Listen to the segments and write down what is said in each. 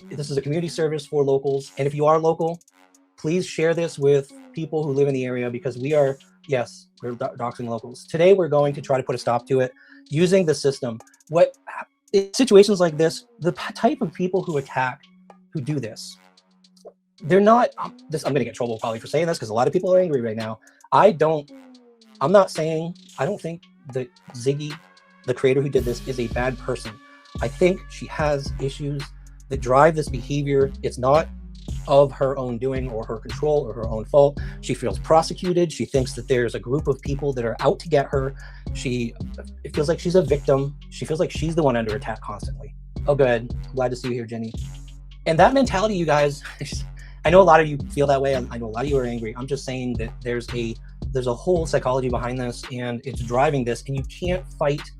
This is a community service for locals. And if you are local, please share this with people who live in the area, because we're doxing locals. Today, we're going to try to put a stop to it using the system. In situations like this, the type of people who do this, they're not, I'm going to get in trouble probably for saying this because a lot of people are angry right now. I don't think that Ziggy, the creator who did this, is a bad person. I think she has issues that drive this behavior. It's not of her own doing or her control or her own fault. She feels prosecuted. She thinks that there's a group of people that are out to get her. It feels like she's a victim. She feels like she's the one under attack constantly. Oh, good. I'm glad to see you here, Jenny. And that mentality, you guys, I know a lot of you feel that way. I know a lot of you are angry. I'm just saying that there's a whole psychology behind this, and it's driving this, and you can't fight.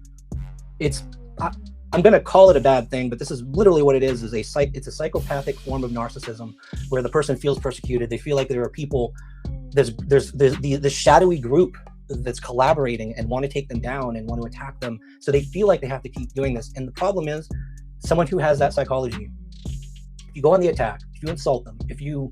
I'm going to call it a bad thing, but this is literally what it is. It's a psychopathic form of narcissism where the person feels persecuted. They feel like there are people, there's the shadowy group that's collaborating and want to take them down and want to attack them. So they feel like they have to keep doing this. And the problem is, someone who has that psychology, if you go on the attack, if you insult them, if you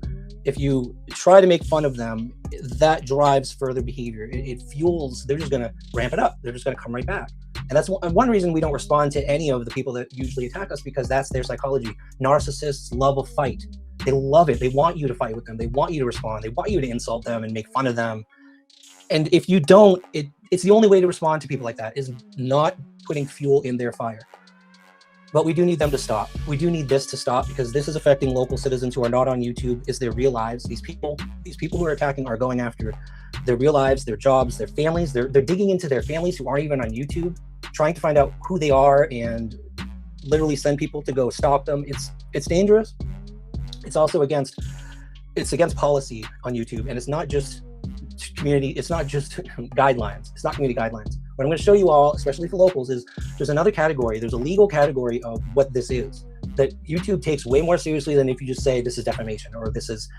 try to make fun of them, that drives further behavior. It fuels, they're just going to ramp it up. They're just going to come right back. And that's one reason we don't respond to any of the people that usually attack us, because that's their psychology. Narcissists love a fight. They love it. They want you to fight with them. They want you to respond. They want you to insult them and make fun of them. And if you don't, it's the only way to respond to people like that is not putting fuel in their fire. But we do need them to stop. We do need this to stop, because this is affecting local citizens who are not on YouTube. Is their real lives. These people who are attacking are going after their real lives, their jobs, their families. They're digging into their families who aren't even on YouTube, trying to find out who they are and literally send people to go stalk them. It's dangerous. It's also against policy on YouTube, and it's not just community. It's not just guidelines. It's not community guidelines. What I'm going to show you all, especially for locals, is there's another category. There's a legal category of what this is that YouTube takes way more seriously than if you just say this is defamation or this is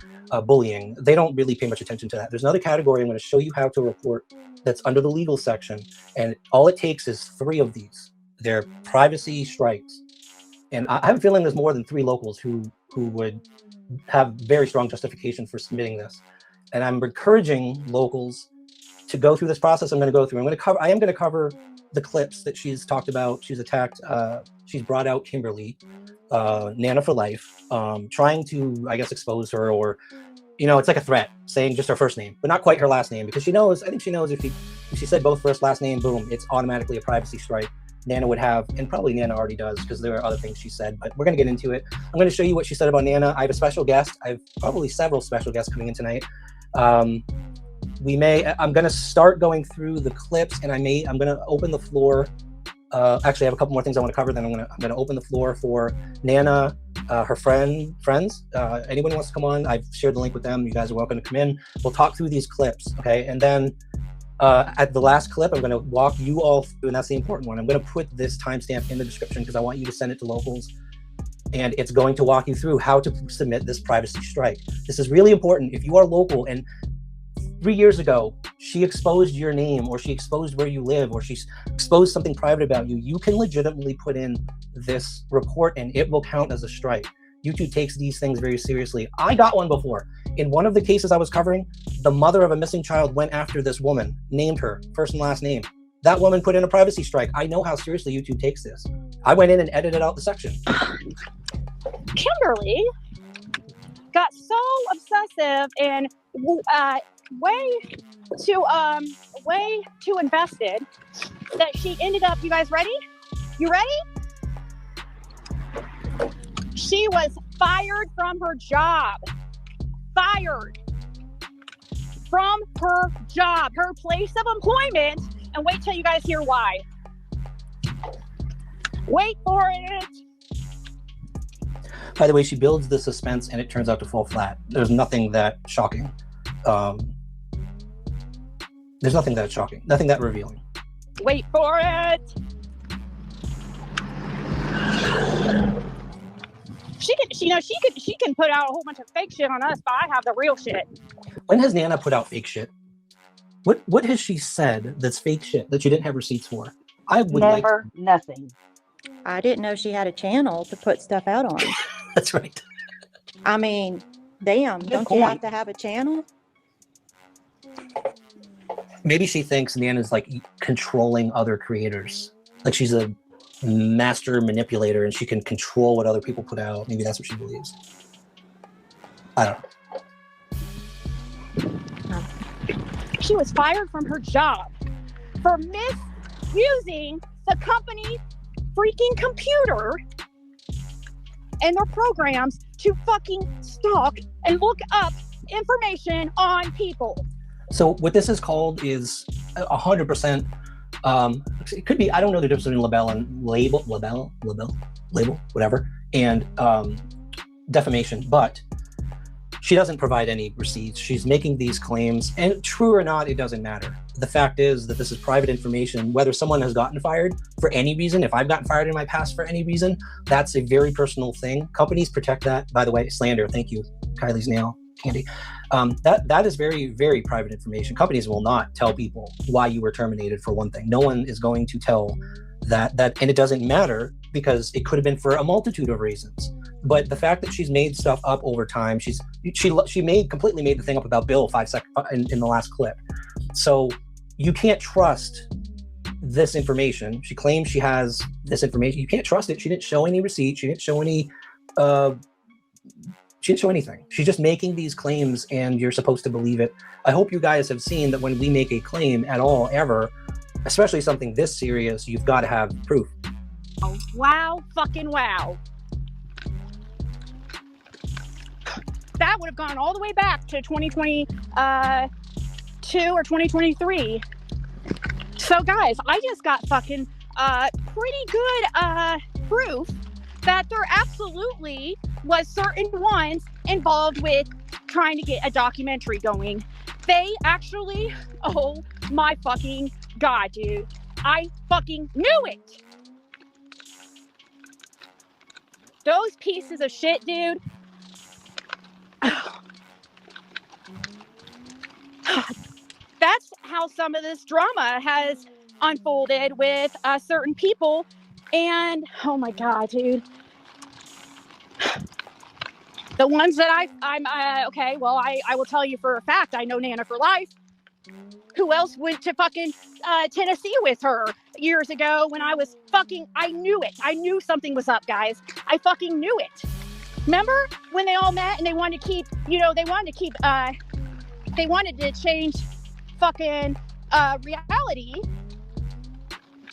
bullying. They don't really pay much attention to that. There's another category I'm going to show you how to report that's under the legal section, and all it takes is 3 of these. They're privacy strikes, and I have a feeling there's more than 3 locals who would have very strong justification for submitting this. And I'm encouraging locals to go through this process. I am going to cover the clips that she's talked about. She's attacked. She's brought out Kimberly, Nana for life, trying to, I guess, expose her, or, it's like a threat, saying just her first name, but not quite her last name, because I think she knows if she said both first, last name, boom, it's automatically a privacy strike. Nana would have, and probably Nana already does, because there are other things she said, but we're going to get into it. I'm going to show you what she said about Nana. I have a special guest. I have probably several special guests coming in tonight. I'm going to start going through the clips, and I'm going to open the floor. Actually, I have a couple more things I want to cover. Then I'm going to open the floor for Nana, her friends. Anyone who wants to come on, I've shared the link with them. You guys are welcome to come in. We'll talk through these clips, okay? And then at the last clip, I'm going to walk you all through, and that's the important one. I'm going to put this timestamp in the description because I want you to send it to locals. And it's going to walk you through how to submit this privacy strike. This is really important. If you are local and 3 years ago, she exposed your name, or she exposed where you live, or she exposed something private about you, you can legitimately put in this report and it will count as a strike. YouTube takes these things very seriously. I got one before. In one of the cases I was covering, the mother of a missing child went after this woman, named her first and last name. That woman put in a privacy strike. I know how seriously YouTube takes this. I went in and edited out the section. Kimberly got so obsessive and way too invested that she ended up, you guys ready? You ready? She was fired from her job. Fired from her job, her place of employment. And wait till you guys hear why. Wait for it. By the way, she builds the suspense and it turns out to fall flat. There's nothing that shocking. There's nothing that shocking, nothing that revealing. Wait for it. She can put out a whole bunch of fake shit on us, but I have the real shit. When has Nana put out fake shit? What has she said that's fake shit that you didn't have receipts for? I would never, nothing. I didn't know she had a channel to put stuff out on. That's right. I mean, damn, Good don't point. you have to have a channel? Maybe she thinks Nana's like controlling other creators. Like she's a master manipulator and she can control what other people put out. Maybe that's what she believes. I don't know. She was fired from her job for misusing the company freaking computer and their programs to fucking stalk and look up information on people. So what this is called is 100%. It could be, I don't know the difference between label and label, whatever, and defamation, but she doesn't provide any receipts. She's making these claims, and true or not, it doesn't matter. The fact is that this is private information. Whether someone has gotten fired for any reason, if I've gotten fired in my past for any reason, that's a very personal thing. Companies protect that. By the way, slander, thank you, Kylie's nail candy. That is very, very private information. Companies will not tell people why you were terminated, for one thing. No one is going to tell that, and it doesn't matter because it could have been for a multitude of reasons. But the fact that she's made stuff up over time, she completely made the thing up about Bill 5 seconds in the last clip. So you can't trust this information. She claims she has this information. You can't trust it. She didn't show any receipts. She didn't show any. She didn't show anything. She's just making these claims, and you're supposed to believe it. I hope you guys have seen that when we make a claim at all, ever, especially something this serious, you've got to have proof. Oh, wow, fucking wow. That would have gone all the way back to 2022 or 2023. So guys, I just got fucking pretty good proof that there absolutely was certain ones involved with trying to get a documentary going. They actually, oh my fucking God, dude. I fucking knew it. Those pieces of shit, dude. That's how some of this drama has unfolded with certain people. And oh my God, dude. The ones that I'm okay, well, I will tell you for a fact, I know Nana for life. Who else went to fucking Tennessee with her years ago when I was fucking, I knew it. I knew something was up, guys. I fucking knew it. Remember when they all met and they wanted to keep, they wanted to change fucking reality.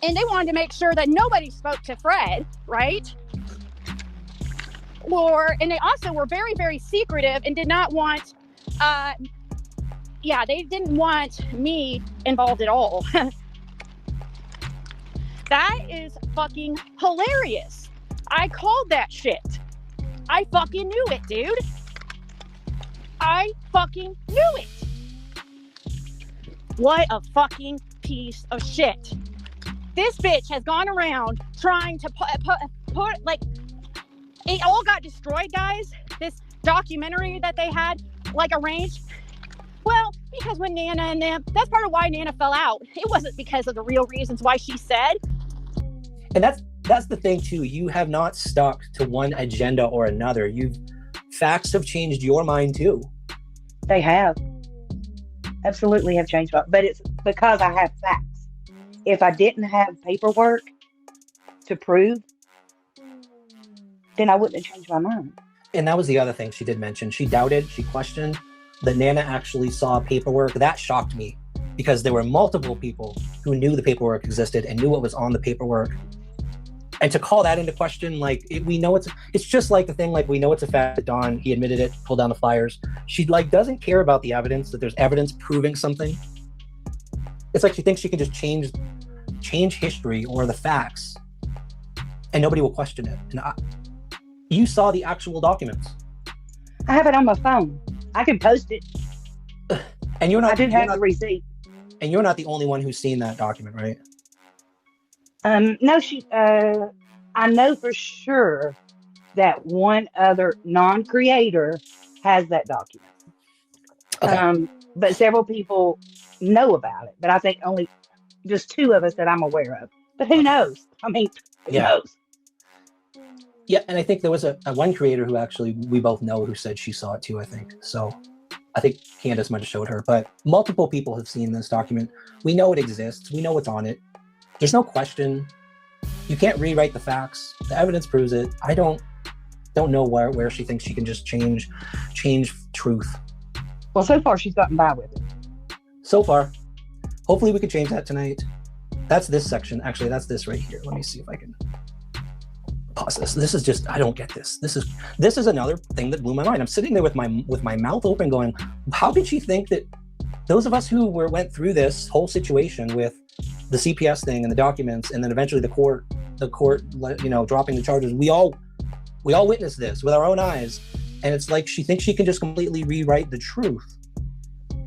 And they wanted to make sure that nobody spoke to Fred, right? And they also were very, very secretive and did not want, they didn't want me involved at all. That is fucking hilarious. I called that shit. I fucking knew it, dude. I fucking knew it. What a fucking piece of shit. This bitch has gone around trying to put like, it all got destroyed, guys. This documentary that they had, like, arranged. Well, because when Nana and them, that's part of why Nana fell out. It wasn't because of the real reasons why she said. And that's the thing too. You have not stuck to one agenda or another. Facts have changed your mind too. They have. Absolutely have changed. But it's because I have facts. If I didn't have paperwork to prove, then I wouldn't have changed my mind. And that was the other thing she did mention. She doubted, she questioned that Nana actually saw paperwork. That shocked me because there were multiple people who knew the paperwork existed and knew what was on the paperwork. And to call that into question, like, we know it's just like the thing, like, we know it's a fact that Don, he admitted it, pulled down the flyers. She, like, doesn't care about the evidence, that there's evidence proving something. It's like she thinks she can just change history or the facts and nobody will question it. And you saw the actual documents. I have it on my phone. I can post it. And I didn't have the receipt. And you're not the only one who's seen that document, right? No, I know for sure that one other non-creator has that document. Okay. But several people know about it. But I think only just 2 of us that I'm aware of. But who knows? I mean, who knows? Yeah, and I think there was a one creator who actually we both know who said she saw it too, I think. So I think Candace might have showed her, but multiple people have seen this document. We know it exists. We know what's on it. There's no question. You can't rewrite the facts. The evidence proves it. I don't know where she thinks she can just change truth. Well, so far she's gotten by with it. So far. Hopefully we can change that tonight. That's this section. Actually, that's this right here. Let me see if I can pause this. This is just, I don't get this. This is another thing that blew my mind. I'm sitting there with my mouth open going, how could she think that those of us who went through this whole situation with the CPS thing and the documents, and then eventually the court, dropping the charges, we all witnessed this with our own eyes, and it's like she thinks she can just completely rewrite the truth.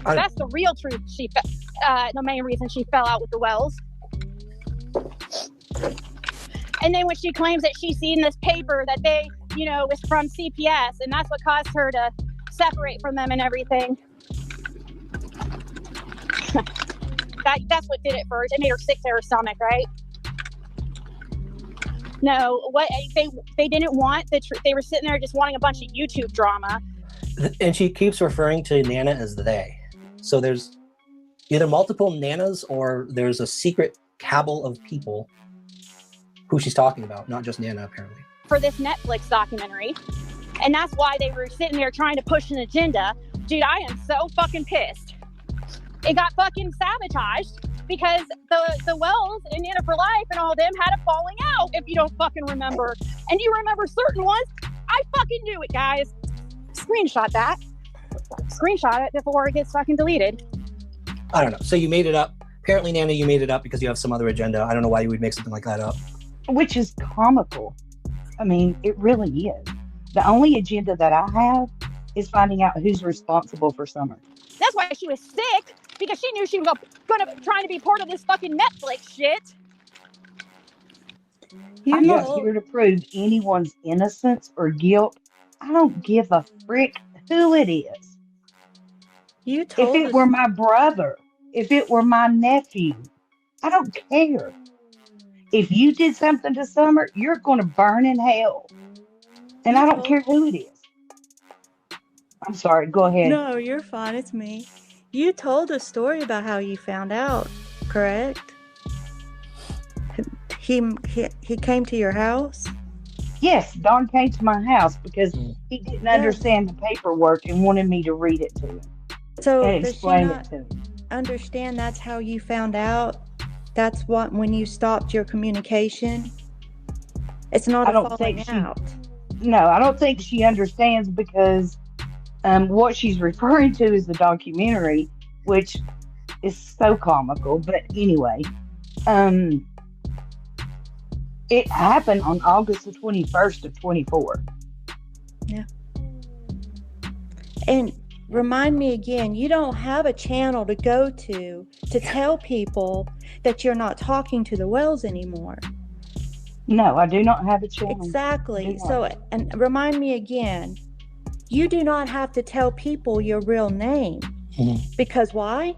That's the real truth. The main reason she fell out with the Wells. And then when she claims that she's seen this paper that they, was from CPS, and that's what caused her to separate from them and everything. That's what did it first. It made her sick to her stomach, right? No, what they didn't want the truth. They were sitting there just wanting a bunch of YouTube drama. And she keeps referring to Nana as they. So there's either multiple Nanas or there's a secret cabal of people who she's talking about, not just Nana, apparently. For this Netflix documentary. And that's why they were sitting there trying to push an agenda. Dude, I am so fucking pissed. It got fucking sabotaged because the Wells and Nana for Life and all them had a falling out, if you don't fucking remember. And you remember certain ones? I fucking knew it, guys. Screenshot that. Screenshot it before it gets fucking deleted. I don't know. So you made it up. Apparently, Nana, you made it up because you have some other agenda. I don't know why you would make something like that up. Which is comical. I mean, it really is. The only agenda that I have is finding out who's responsible for Summer. That's why she was sick, because she knew she was trying to be part of this fucking Netflix shit. I'm not here to prove anyone's innocence or guilt. I don't give a frick who it is. If it were my brother, if it were my nephew, I don't care. If you did something to Summer, you're going to burn in hell. And I don't care who it is. I'm sorry, go ahead. No, you're fine. It's me. You told a story about how you found out, correct? He came to your house? Yes, Don came to my house because he didn't understand the paperwork and wanted me to read it to him. So and does explain she it not to him. understand that's how you found out? That's what, when you stopped your communication? It's not a falling out. No, I don't think she understands because what she's referring to is the documentary, which is so comical. But anyway, it happened on August the 21st of 24. Yeah. And remind me again, you don't have a channel to go to tell people that you're not talking to the Wells anymore. No, I do not have a channel. Exactly. So, and remind me again, you do not have to tell people your real name. Because why?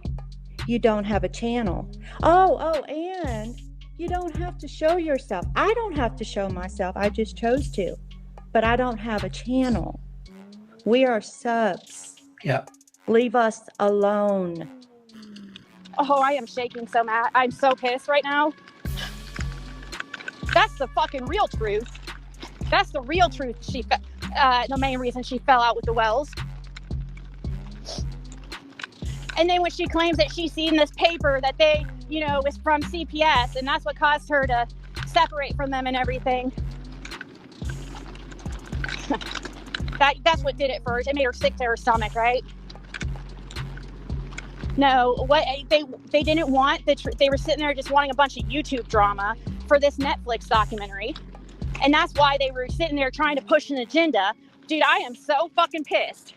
You don't have a channel. Oh, and you don't have to show yourself. I don't have to show myself. I just chose to. But I don't have a channel. We are subs. Yeah. Leave us alone. Oh, I am shaking so mad. I'm so pissed right now. That's the fucking real truth. That's the real truth. The main reason she fell out with the Wells. And then when she claims that she's seen this paper that they, was from CPS, and that's what caused her to separate from them and everything. That's what did it first. It made her sick to her stomach, right? No, what they didn't want the truth. They were sitting there just wanting a bunch of YouTube drama for this Netflix documentary. And that's why they were sitting there trying to push an agenda. Dude, I am so fucking pissed.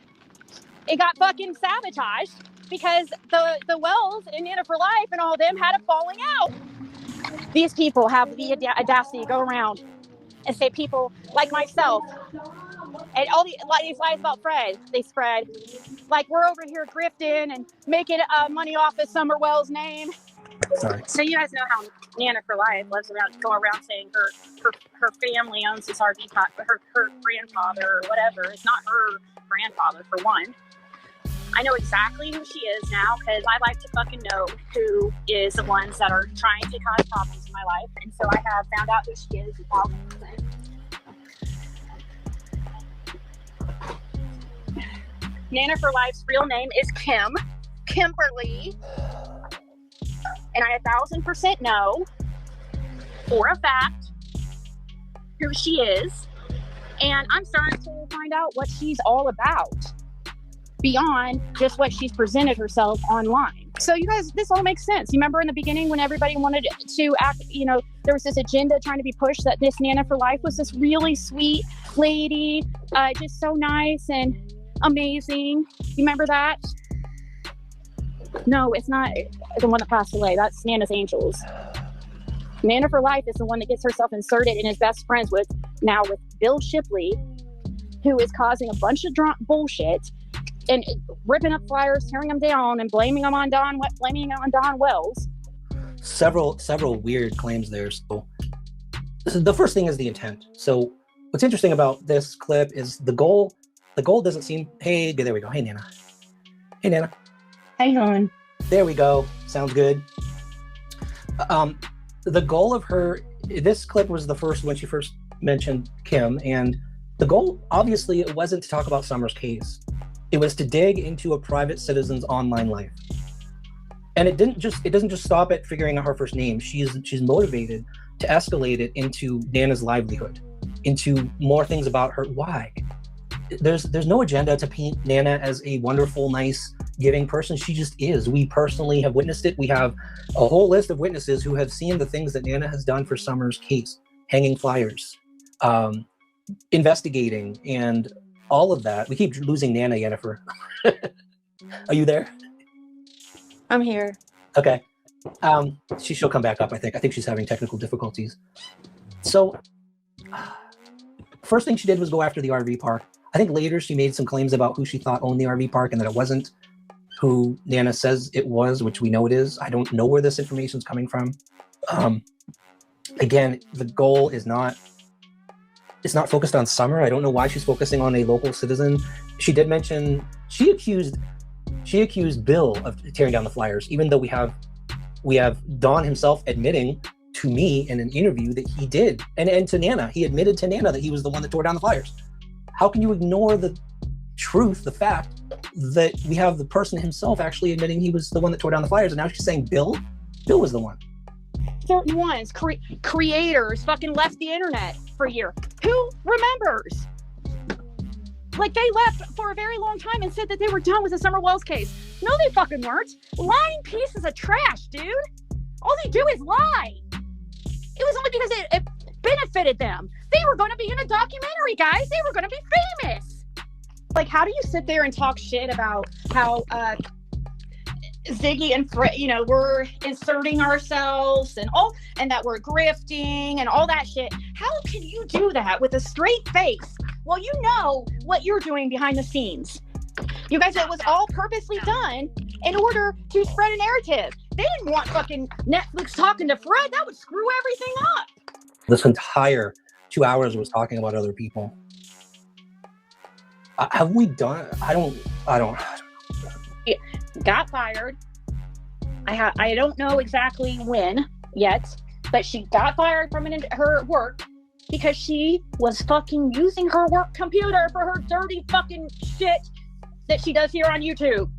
It got fucking sabotaged because the Wells and Nana for Life and all them had a falling out. These people have the audacity to go around and say people like myself and all these lies about Fred, they spread. Like we're over here grifting and making money off of Summer Wells' name. Sorry. So you guys know how Nana for Life go around saying her family owns this RV park, her grandfather or whatever. It's not her grandfather, for one. I know exactly who she is now because I like to fucking know who is the ones that are trying to cause problems in my life. And so I have found out who she is 1,000%. Nana for Life's real name is Kimberly. And I 1,000% know for a fact who she is. And I'm starting to find out what she's all about beyond just what she's presented herself online. So you guys, this all makes sense. You remember in the beginning when everybody wanted to act, there was this agenda trying to be pushed that this Nana for Life was this really sweet lady, just so nice and amazing. You remember that? No, it's not the one that passed away. That's Nana's Angels. Nana for Life is the one that gets herself inserted and is best friends with Bill Shipley, who is causing a bunch of bullshit and ripping up flyers, tearing them down, and blaming them on Don Wells. Several weird claims there. So the first thing is the intent. So what's interesting about this clip is the goal. The goal doesn't seem. Hey, there we go. Hey, Nana. Hey, Nana. Hang on. There we go. Sounds good. The goal of this clip was the first when she first mentioned Kim, and the goal, obviously, it wasn't to talk about Summer's case. It was to dig into a private citizen's online life. And it doesn't just stop at figuring out her first name. She's motivated to escalate it into Nana's livelihood, into more things about her. Why? There's no agenda to paint Nana as a wonderful, nice, giving person. She just is. We personally have witnessed it. We have a whole list of witnesses who have seen the things that Nana has done for Summer's case, hanging flyers, investigating, and all of that. We keep losing Nana, Yennefer. Are you there? I'm here. Okay. She'll come back up, I think. I think she's having technical difficulties. So, first thing she did was go after the RV park. I think later she made some claims about who she thought owned the RV park and that it wasn't who Nana says it was, which we know it is. I don't know where this information is coming from. Again, the goal is not focused on Summer. I don't know why she's focusing on a local citizen. She did mention she accused Bill of tearing down the flyers, even though we have Don himself admitting to me in an interview that he did, and to Nana, he admitted to Nana that he was the one that tore down the flyers. How can you ignore the truth, the fact that we have the person himself actually admitting he was the one that tore down the flyers, and now she's saying Bill was the one? Certain ones, creators fucking left the internet for a year. Who remembers? Like, they left for a very long time and said that they were done with the Summer Wells case. No, they fucking weren't. Lying pieces of trash, dude. All they do is lie. It was only because it benefited them. They were going to be in a documentary, guys. They were going to be famous. Like, how do you sit there and talk shit about how Ziggy and Fred, we're inserting ourselves and that we're grifting and all that shit? How can you do that with a straight face? Well, you know what you're doing behind the scenes. You guys, it was all purposely done in order to spread a narrative. They didn't want fucking Netflix talking to Fred. That would screw everything up. This entire 2 hours was talking about other people. Have we done? I don't. Got fired. I don't know exactly when yet, but she got fired from her work because she was fucking using her work computer for her dirty fucking shit that she does here on YouTube.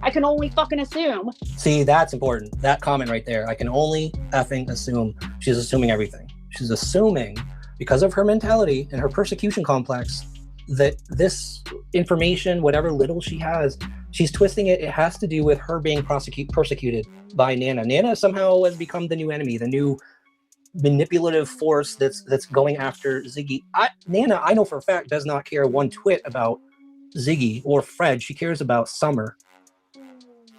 I can only fucking assume. See, that's important. That comment right there. I can only effing assume. She's assuming everything. She's assuming, because of her mentality and her persecution complex, that this information, whatever little she has, she's twisting it. It has to do with her being persecuted by Nana. Nana somehow has become the new enemy, the new manipulative force that's going after Ziggy. Nana, I know for a fact, does not care one twit about Ziggy or Fred. She cares about Summer.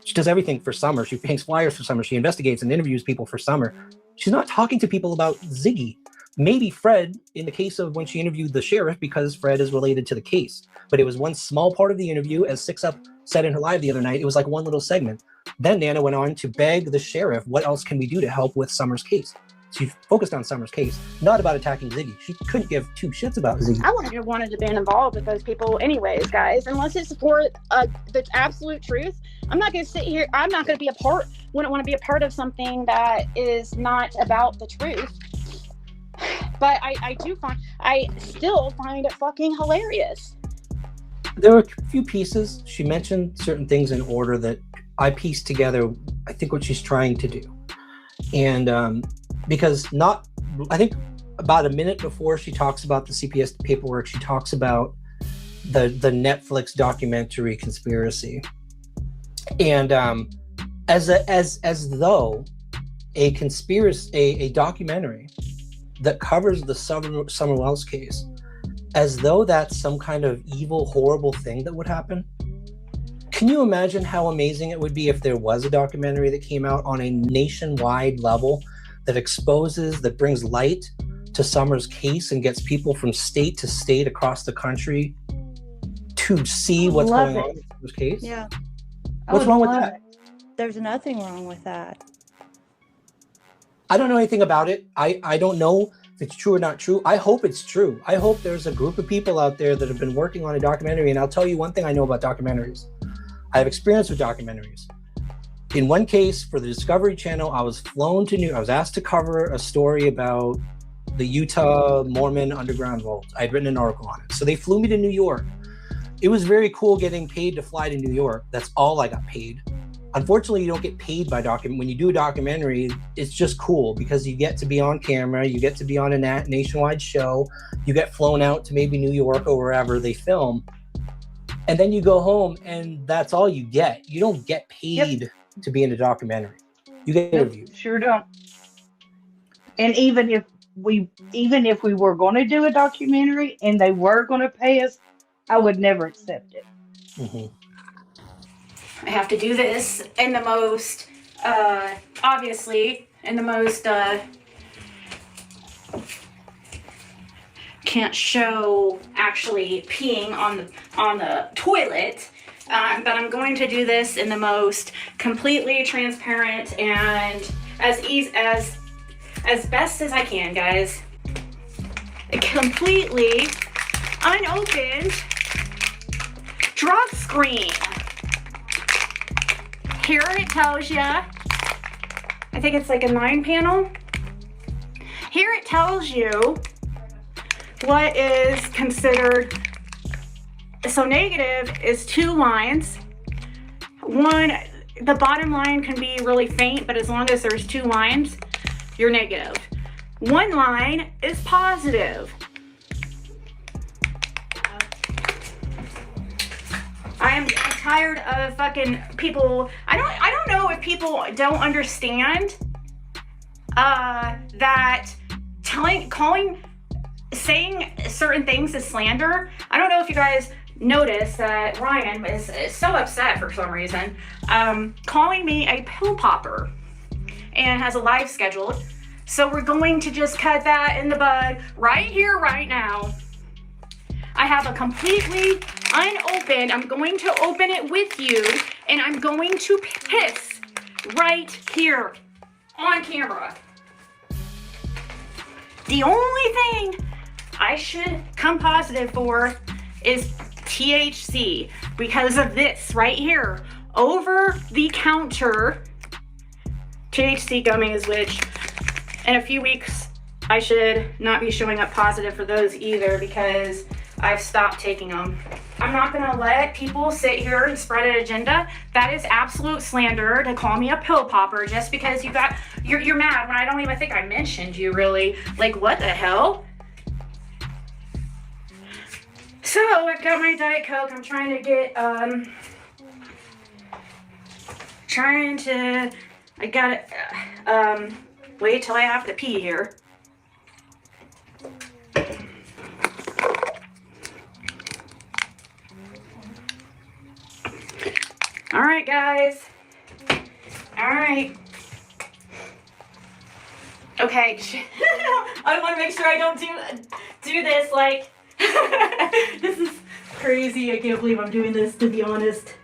She does everything for Summer. She hangs flyers for Summer. She investigates and interviews people for Summer. She's not talking to people about Ziggy. Maybe Fred, in the case of when she interviewed the sheriff, because Fred is related to the case. But it was one small part of the interview, as Six Up said in her live the other night. It was like one little segment. Then Nana went on to beg the sheriff, what else can we do to help with Summer's case? She focused on Summer's case, not about attacking Ziggy. She couldn't give two shits about Ziggy. I wouldn't have wanted to be involved with those people anyways, guys. Unless it's for the absolute truth, I'm not going to sit here. I'm not going to be wouldn't want to be a part of something that is not about the truth. But I still find it fucking hilarious. There were a few pieces. She mentioned certain things in order that I pieced together, I think, what she's trying to do. And because I think about a minute before she talks about the CPS paperwork, she talks about the Netflix documentary Conspiracy. And as though a conspiracy, a documentary that covers the Summer Wells case, as though that's some kind of evil, horrible thing that would happen. Can you imagine how amazing it would be if there was a documentary that came out on a nationwide level that brings light to Summer's case and gets people from state to state across the country to see what's going on in Summer's case? Yeah. What's wrong with that? There's nothing wrong with that. I don't know anything about it. I don't know if it's true or not true. I hope it's true. I hope there's a group of people out there that have been working on a documentary. And I'll tell you one thing I know about documentaries. I have experience with documentaries. In one case, for the Discovery Channel, I was asked to cover a story about the Utah Mormon underground vault. I'd written an article on it. So they flew me to New York. It was very cool getting paid to fly to New York. That's all I got paid. Unfortunately, you don't get paid by when you do a documentary. It's just cool because you get to be on camera, you get to be on a nationwide show, you get flown out to maybe New York or wherever they film, and then you go home and that's all you get. You don't get paid to be in a documentary. You get interviewed. Sure don't. And even if we were going to do a documentary and they were going to pay us, I would never accept it. Mm-hmm. I have to do this in the most, obviously, in the most, can't show actually peeing on the toilet, but I'm going to do this in the most completely transparent and as best as I can, guys. A completely unopened drug screen. Here it tells you, I think it's like a 9-panel. Here it tells you what is considered, so negative is 2 lines. The bottom line can be really faint, but as long as there's 2 lines, you're negative. 1 line is positive. I'm tired of fucking people. I don't know if people don't understand that saying certain things is slander. I don't know if you guys notice that Ryan is so upset for some reason, calling me a pill popper and has a live scheduled. So we're going to just cut that in the bud right here, right now. I have a completely unopened, I'm going to open it with you, and I'm going to piss right here on camera. The only thing I should come positive for is THC because of this right here. Over the counter THC gummies, which in a few weeks I should not be showing up positive for those either because I've stopped taking them. I'm not gonna let people sit here and spread an agenda. That is absolute slander to call me a pill popper just because you're mad when I don't even think I mentioned you really. Like, what the hell? So I've got my Diet Coke. I'm trying to get, I gotta, wait till I have to pee here. All right, guys. All right. Okay. I want to make sure I don't do this like. This is crazy. I can't believe I'm doing this, to be honest.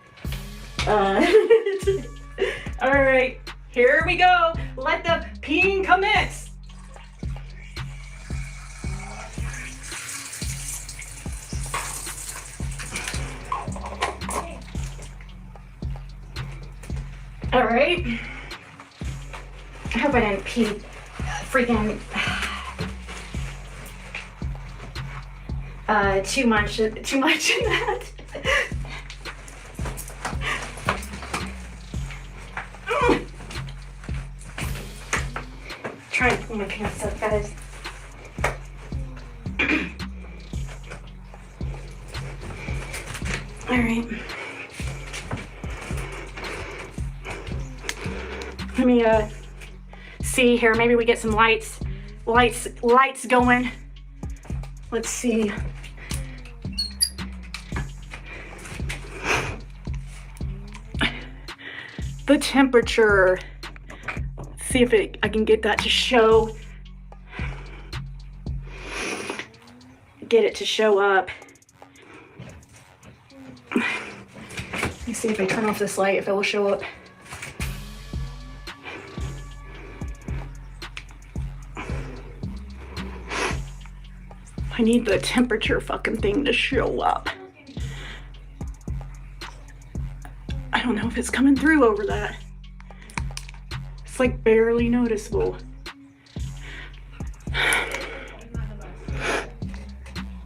All right, here we go. Let the peeing commence. All right. I hope I didn't pee freaking too much in that. Trying to pull my pants up, guys. All right. Let me see here. Maybe we get some lights going. Let's see. The temperature. See if I can get that to show. Get it to show up. Let me see if I turn off this light, if it will show up. I need the temperature fucking thing to show up. I don't know if it's coming through over that. It's like barely noticeable.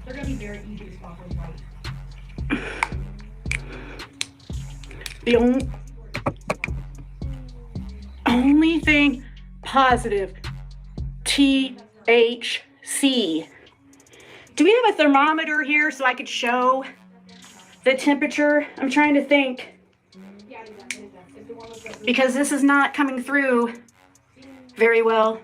They're gonna be very easy to spot with light. The only thing positive, THC. Do we have a thermometer here so I could show the temperature? I'm trying to think. Yeah, it is that. It's the one with the Because this is not coming through very well.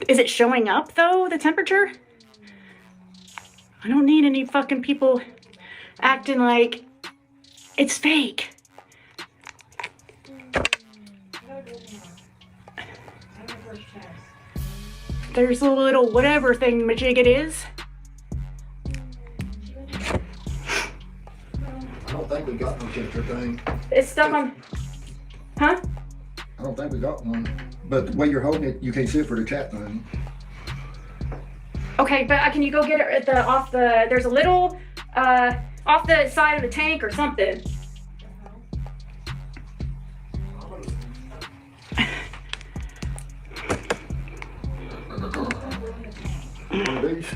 Is it showing up though, the temperature? I don't need any fucking people acting like it's fake. There's a little whatever thing majig it is. I don't think we got no temperature thing. It's stuck on, huh? I don't think we got one. But the way you're holding it, you can't see it for the chat thing. Okay, but can you go get it at there's a little, off the side of the tank or something. One of these.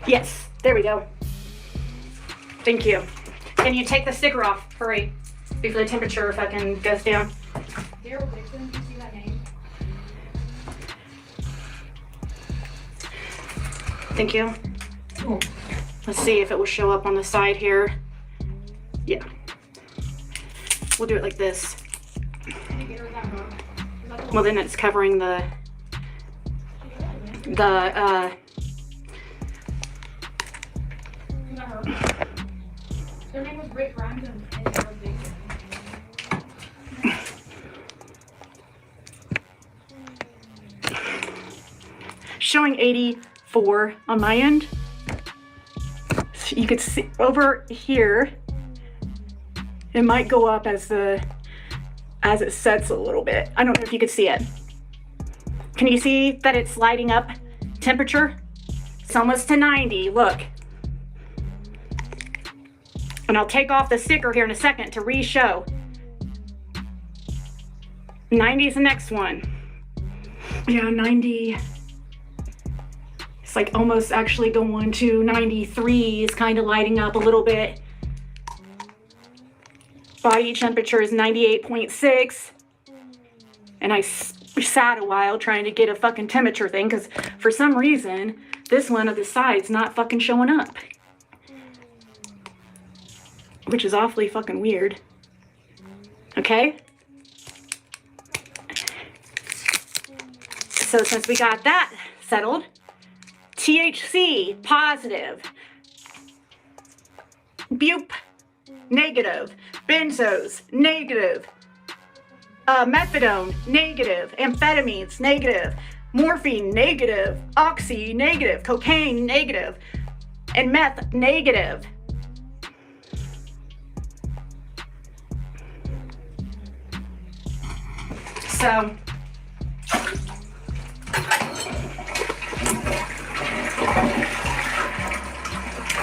Yes, there we go. Thank you. Can you take the sticker off? Hurry, before the temperature fucking goes down. Daryl Dixon, do you see that name? Thank you. Let's see if it will show up on the side here. Yeah. We'll do it like this. Can you get her that hook? Is that the Well, then it's covering the Is that her? Their name was Rick Grimes and Daryl Dixon. showing 84 on my end. So you could see over here, it might go up as it sets a little bit. I don't know if you could see it. Can you see that it's lighting up temperature? It's almost to 90, look. And I'll take off the sticker here in a second to re-show. 90 is the next one. Yeah, 90. It's like almost actually going to 93 is kind of lighting up a little bit. Body temperature is 98.6. And I sat a while trying to get a fucking temperature thing because for some reason, this one of the side's not fucking showing up. Which is awfully fucking weird. Okay? So since we got that settled, THC positive, bup negative, benzos negative, methadone negative, amphetamines negative, morphine negative, oxy negative, cocaine negative, and meth negative. So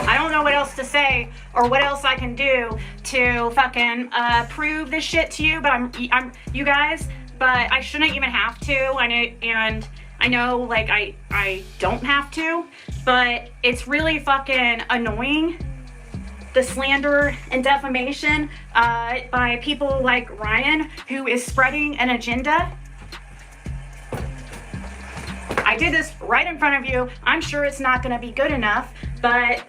I don't know what else to say or what else I can do to fucking prove this shit to you, but I'm you guys, but I shouldn't even have to. I know like I don't have to, but it's really fucking annoying, the slander and defamation by people like Ryan, who is spreading an agenda. I did this right in front of you. I'm sure it's not going to be good enough, but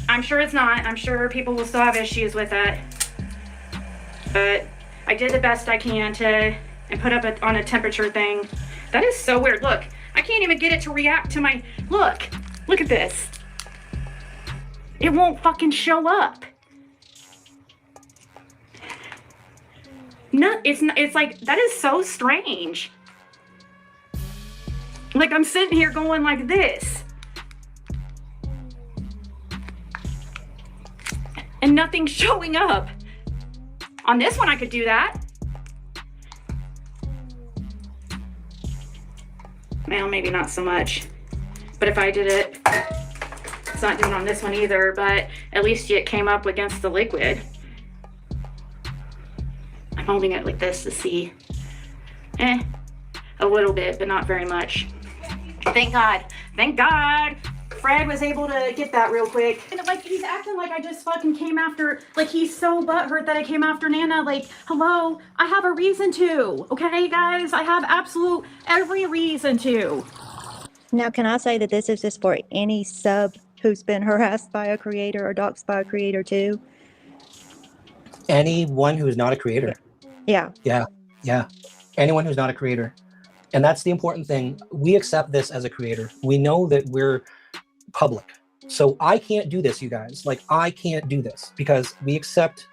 I'm sure it's not. I'm sure people will still have issues with it. But I did the best I can and put up on a temperature thing. That is so weird. Look, I can't even get it to react to my, look at this. It won't fucking show up. No, it's like, that is so strange. Like I'm sitting here going like this. And nothing's showing up. On this one I could do that. Well, maybe not so much. But if I did it, it's not doing on this one either, but at least it came up against the liquid. I'm holding it like this to see. A little bit, but not very much. Thank God. Thank God. Fred was able to get that real quick. And like, he's acting like I just fucking came after, like he's so butthurt that I came after Nana. Like, hello, I have a reason to, okay guys? I have every reason to. Now, can I say that this is just for any sub who's been harassed by a creator or doxed by a creator too? Anyone who is not a creator. Yeah. Yeah. Anyone who's not a creator. And that's the important thing. We accept this as a creator. We know that we're public. So I can't do this, you guys. Like, I can't do this because we accept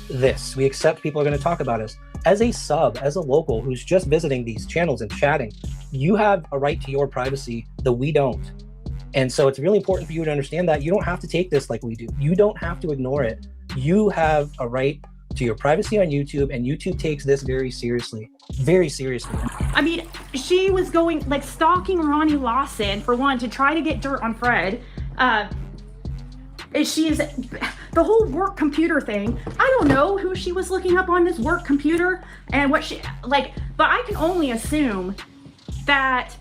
this. We accept people are going to talk about us. As a sub, as a local who's just visiting these channels and chatting, you have a right to your privacy that we don't. And so it's really important for you to understand that you don't have to take this like we do. You don't have to ignore it. You have a right to your privacy on YouTube, and YouTube takes this very seriously. Very seriously. I mean, she was going, like, stalking Ronnie Lawson, for one, to try to get dirt on Fred. She's, the whole work computer thing, I don't know who she was looking up on this work computer and what she, like, but I can only assume that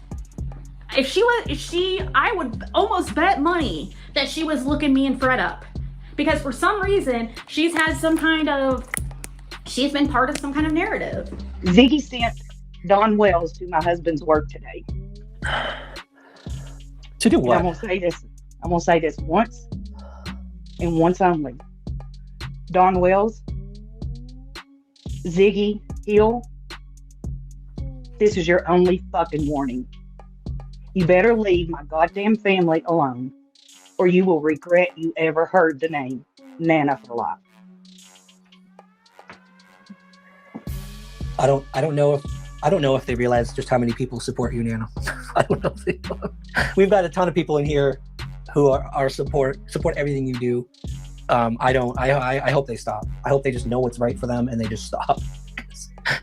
I would almost bet money that she was looking me and Fred up. Because for some reason, she's been part of some kind of narrative. Ziggy sent Don Wells to my husband's work today. To do what? And I'm gonna say this once and once only. Don Wells, Ziggy Hill, this is your only fucking warning. You better leave my goddamn family alone, or you will regret you ever heard the name Nana for life. I don't know if they realize just how many people support you, Nana. I don't know if they do. We've got a ton of people in here who are support everything you do. I hope they stop. I hope they just know what's right for them and they just stop.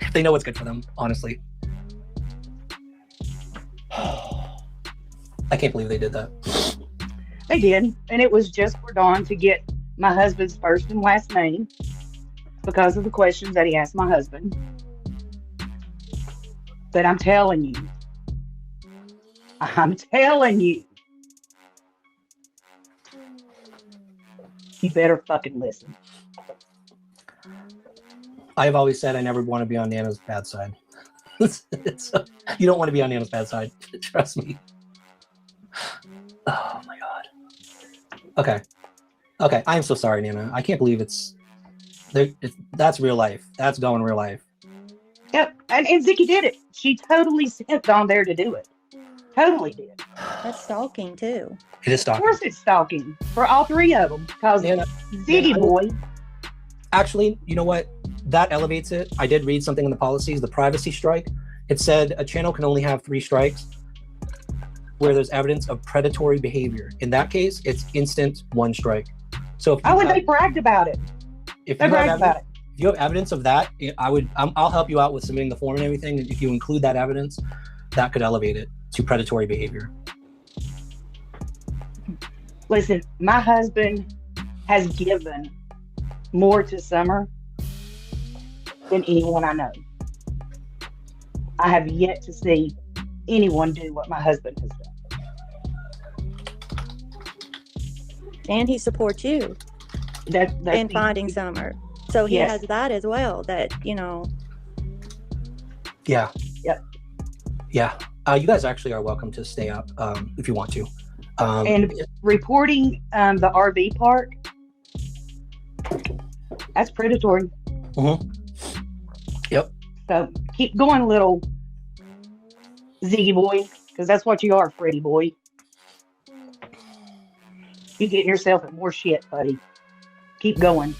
If they know what's good for them, honestly. I can't believe they did that. They did, and it was just for Don to get my husband's first and last name because of the questions that he asked my husband. But I'm telling you, you better fucking listen. I've always said I never want to be on Nana's bad side. You don't want to be on Nana's bad side. Trust me. Oh my God. Okay. I'm so sorry, Nana. I can't believe that's real life. That's going real life. Yep. And Ziggy did it. She totally sent Don there to do it. Totally did. That's stalking too. It is stalking. Of course it's stalking for all three of them. Because Ziggy boy. Actually, you know what? That elevates it. I did read something in the policies, the privacy strike. It said a channel can only have 3 strikes where there's evidence of predatory behavior. In that case, it's instant 1 strike. So if they bragged about it. If they bragged about it. if you have evidence of that, I'll help you out with submitting the form and everything. And if you include that evidence, that could elevate it to predatory behavior. Listen, my husband has given more to Summer than anyone I know. I have yet to see anyone do what my husband has done. And he supports you That's in finding Summer. So he Yes. has that as well, that, you know. Yeah. Yep. Yeah. You guys actually are welcome to stay up if you want to. And reporting the RV park, that's predatory. Mm-hmm. Yep. So keep going, little Ziggy boy, because that's what you are, Freddy boy. You're getting yourself in more shit, buddy. Keep going.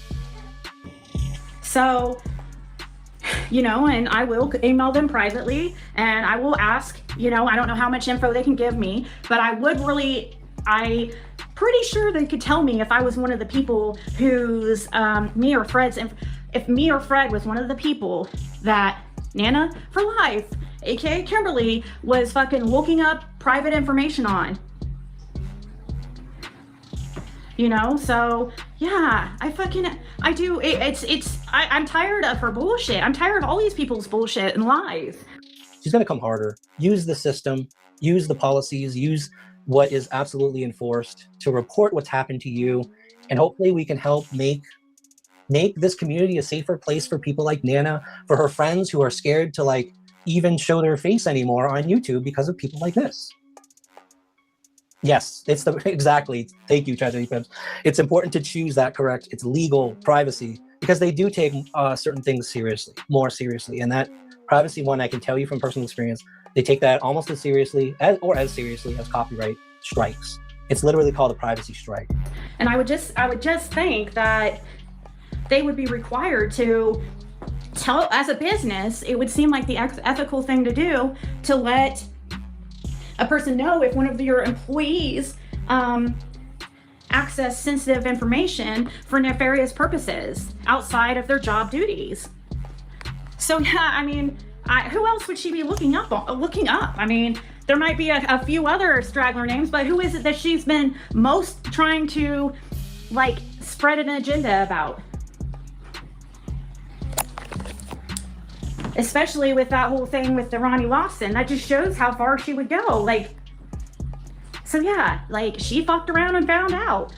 So, you know, and I will email them privately and I will ask, you know, I don't know how much info they can give me, but I'm pretty sure they could tell me if I was one of the people who's, if me or Fred was one of the people that Nana for Life, aka Kimberly, was fucking looking up private information on. You know, so yeah, I'm tired of her bullshit. I'm tired of all these people's bullshit and lies. She's going to come harder. Use the system, use the policies, use what is absolutely enforced to report what's happened to you. And hopefully we can help make this community a safer place for people like Nana, for her friends who are scared to like even show their face anymore on YouTube because of people like this. Yes, exactly. Thank you, Tragedy Pips. It's important to choose that correct. It's legal privacy because they do take certain things seriously, more seriously. And that privacy one, I can tell you from personal experience, they take that almost as seriously as seriously as copyright strikes. It's literally called a privacy strike. And I would just think that they would be required to tell, as a business, it would seem like the ethical thing to do to let a person know if one of your employees access sensitive information for nefarious purposes outside of their job duties. So yeah, I mean, who else would she be looking up? I mean, there might be a few other straggler names, but who is it that she's been most trying to like spread an agenda about? Especially with that whole thing with the Ronnie Lawson, that just shows how far she would go. Like, so yeah, like she fucked around and found out.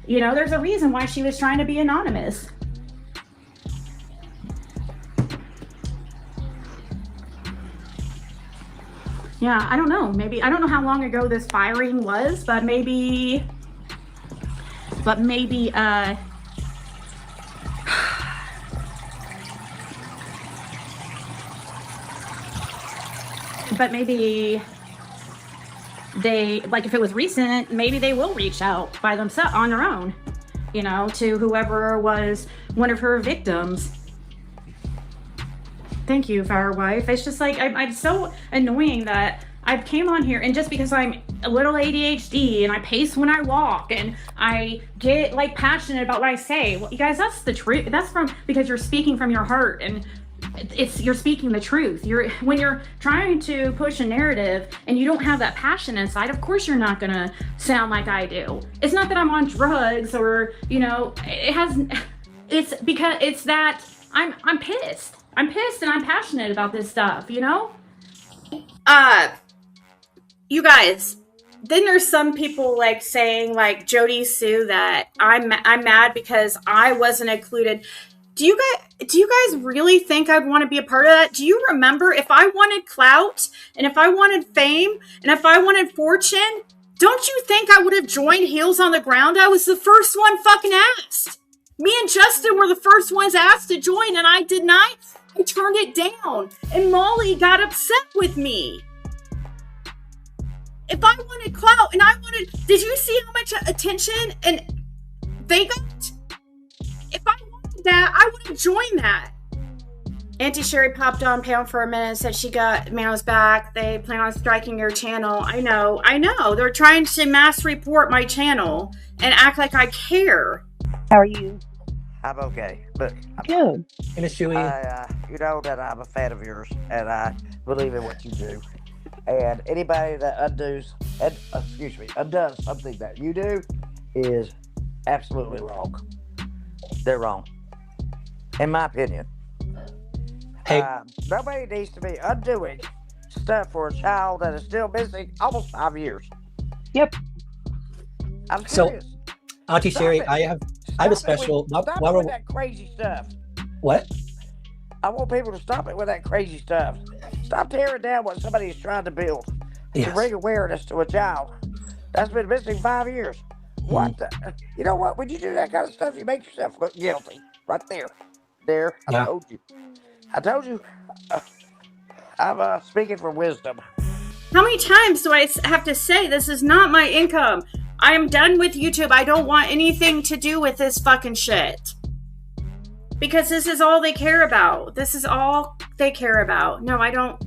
You know, there's a reason why she was trying to be anonymous. Yeah, I don't know. Maybe, I don't know how long ago this firing was, but maybe, but maybe they, like if it was recent, maybe they will reach out by themselves on their own, you know, to whoever was one of her victims. Thank you, Firewife. It's just like, I'm so annoying that I came on here and just because I'm a little ADHD and I pace when I walk and I get like passionate about what I say. Well, you guys, that's the truth. That's because you're speaking from your heart and you're speaking the truth. When you're trying to push a narrative and you don't have that passion inside, of course you're not gonna sound like I do. It's not that I'm on drugs or, you know, it's because it's that I'm pissed. I'm pissed and I'm passionate about this stuff, you know? You guys, then there's some people like saying like Jody Sue that I'm mad because I wasn't included. Do you guys really think I'd want to be a part of that? Do you remember if I wanted clout and if I wanted fame and if I wanted fortune, don't you think I would have joined Heels on the Ground? I was the first one fucking asked. Me and Justin were the first ones asked to join and I did not. I turned it down and Molly got upset with me. If I wanted clout and did you see how much attention and they got? If I wanted that, I would have joined that. Auntie Sherry popped on Pam for a minute and said she got Mano's back. They plan on striking your channel. I know. They're trying to mass report my channel and act like I care. How are you? I'm okay. Look, Good. And it's Chewy. you know that I'm a fan of yours, and I believe in what you do. And anybody that undoes something that you do is absolutely wrong. They're wrong, in my opinion. Hey. Nobody needs to be undoing stuff for a child that is still missing almost 5 years. Yep. I'm So, serious. Auntie Stop Sherry, it. I have a special. Stop it with that crazy stuff. What? I want people to stop it with that crazy stuff. Stop tearing down what somebody is trying to build to bring awareness to a child that's been missing 5 years. What the? You know what? When you do that kind of stuff, you make yourself look guilty. Right there. There. I told you. I'm speaking from wisdom. How many times do I have to say this is not my income? I am done with YouTube. I don't want anything to do with this fucking shit. Because this is all they care about. This is all they care about. No, I don't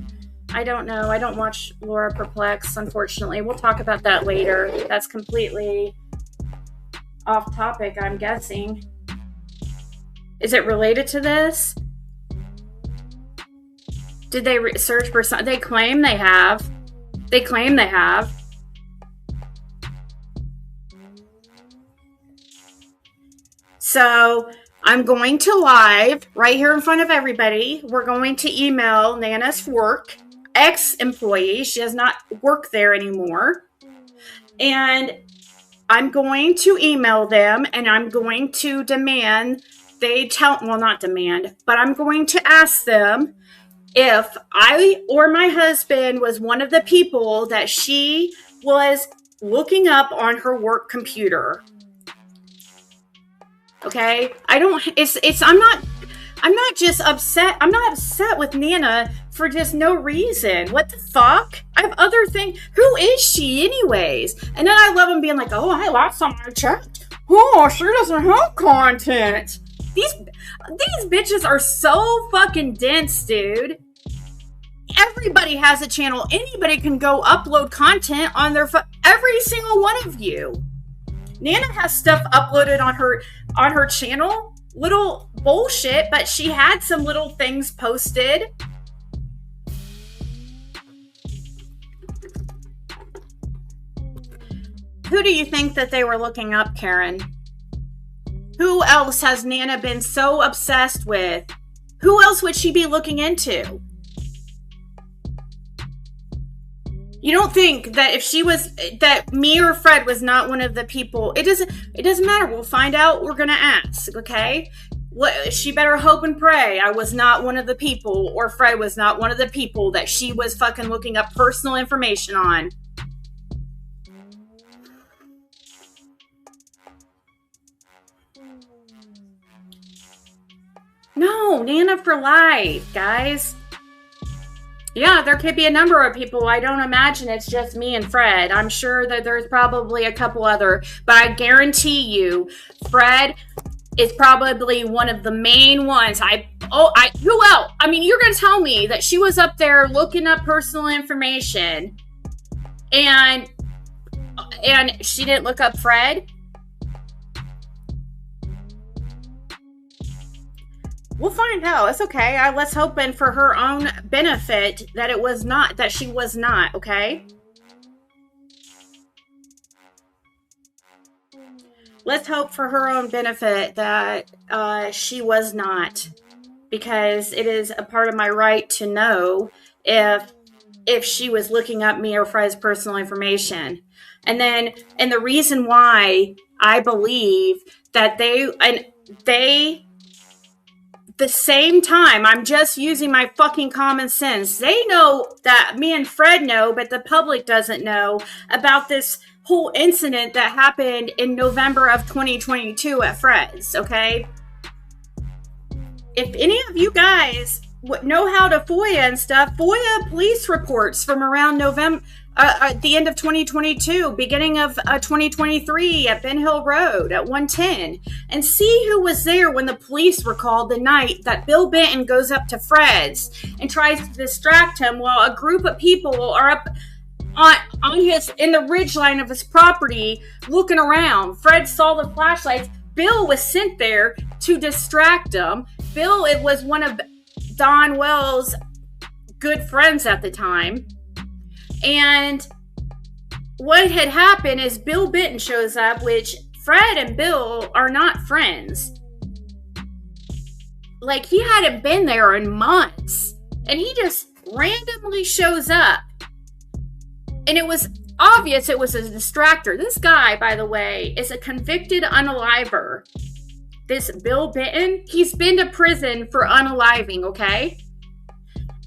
know. I don't watch Laura Perplex, unfortunately. We'll talk about that later. That's completely off topic, I'm guessing. Is it related to this? Did they search for something? They claim they have. They claim they have. So I'm going to live right here in front of everybody. We're going to email Nana's work, ex-employee. She does not work there anymore. And I'm going to email them and I'm going to demand not demand, but I'm going to ask them if I or my husband was one of the people that she was looking up on her work computer. Okay? I'm not just upset. I'm not upset with Nana for just no reason. What the fuck? I have other things. Who is she anyways? And then I love them being like, oh, I last time I checked. Oh, she doesn't have content. These bitches are so fucking dense, dude. Everybody has a channel. Anybody can go upload content on their every single one of you. Nana has stuff uploaded on her channel. Little bullshit, but she had some little things posted. Who do you think that they were looking up, Karen? Who else has Nana been so obsessed with? Who else would she be looking into? You don't think that if that me or Fred was not one of the people, it doesn't matter. We'll find out. We're going to ask, okay? She better hope and pray I was not one of the people, or Fred was not one of the people that she was fucking looking up personal information on. No, Nana for life, guys. Yeah, there could be a number of people. I don't imagine it's just me and Fred. I'm sure that there's probably a couple other, but I guarantee you, Fred is probably one of the main ones. Who else? I mean, you're going to tell me that she was up there looking up personal information and she didn't look up Fred? We'll find out. It's okay. Let's hope and for her own benefit that she was not, okay? Let's hope for her own benefit that she was not, because it is a part of my right to know if she was looking up me or Fred's personal information. And the reason why I believe that the same time, I'm just using my fucking common sense. They know that me and Fred know, but the public doesn't know about this whole incident that happened in November of 2022 at Fred's, okay? If any of you guys know how to FOIA and stuff, FOIA police reports from around November, at the end of 2022, beginning of 2023 at Ben Hill Road at 110, and see who was there when the police were called the night that Bill Benton goes up to Fred's and tries to distract him while a group of people are up in the ridgeline of his property looking around. Fred saw the flashlights. Bill was sent there to distract him. Bill, it was one of Don Wells' good friends at the time. And what had happened is Bill Benton shows up, which Fred and Bill are not friends. Like, he hadn't been there in months. And he just randomly shows up. And it was obvious it was a distractor. This guy, by the way, is a convicted unaliver. This Bill Benton, he's been to prison for unaliving, okay?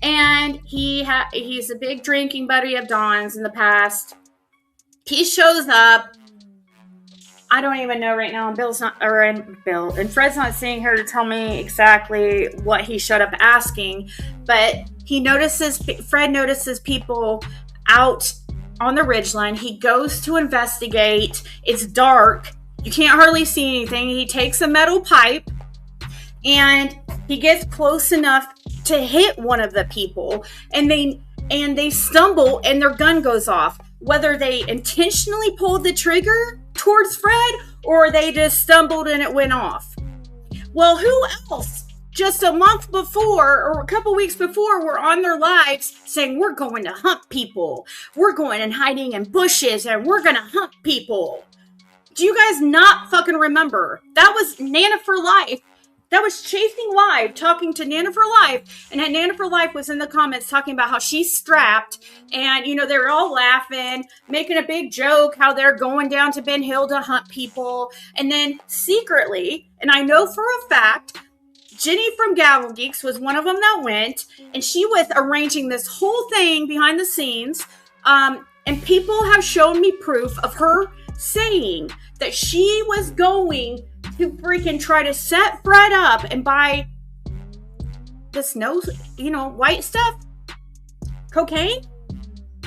And he's a big drinking buddy of Don's in the past. He shows up. I don't even know right now. And Fred's not seeing her to tell me exactly what he showed up asking. But Fred notices people out on the ridgeline. He goes to investigate. It's dark. You can't hardly see anything. He takes a metal pipe and he gets close enough to hit one of the people, and they stumble and their gun goes off. Whether they intentionally pulled the trigger towards Fred or they just stumbled and it went off. Well, who else just a month before or a couple weeks before were on their lives saying, we're going to hunt people. We're going and hiding in bushes and we're going to hunt people. Do you guys not fucking remember? That was Nana for Life. That was Chasing Live, talking to Nana for Life. And Nana for Life was in the comments talking about how she's strapped. And, they were all laughing, making a big joke, how they're going down to Ben Hill to hunt people. And then secretly, and I know for a fact, Jenny from Gavel Geeks was one of them that went. And she was arranging this whole thing behind the scenes. And people have shown me proof of her saying that she was going to freaking try to set Fred up and buy this white stuff, cocaine,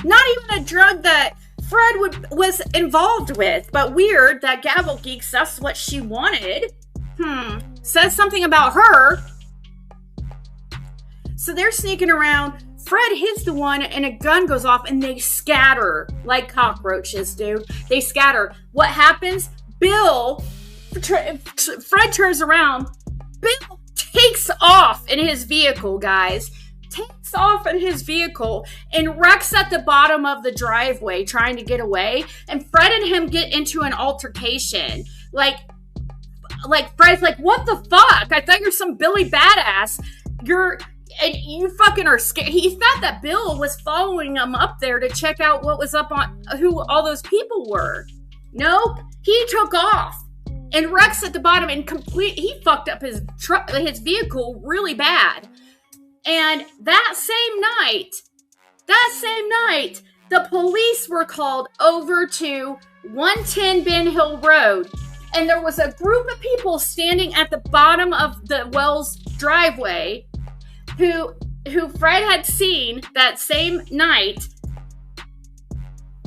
not even a drug that Fred was involved with, but weird that Gavel Geeks, that's what she wanted. Says something about her. So they're sneaking around. Fred hits the one and a gun goes off and they scatter like cockroaches, dude. They scatter. What happens? Fred turns around. Bill takes off in his vehicle, guys. Takes off in his vehicle and wrecks at the bottom of the driveway trying to get away. And Fred and him get into an altercation. Like Fred's like, what the fuck? I thought you're some Billy badass. You fucking are scared. He thought that Bill was following him up there to check out what was up on who all those people were. Nope. He took off and wrecks at the bottom and he fucked up his vehicle really bad. And that same night, the police were called over to 110 Ben Hill Road. And there was a group of people standing at the bottom of the Wells driveway who Fred had seen that same night.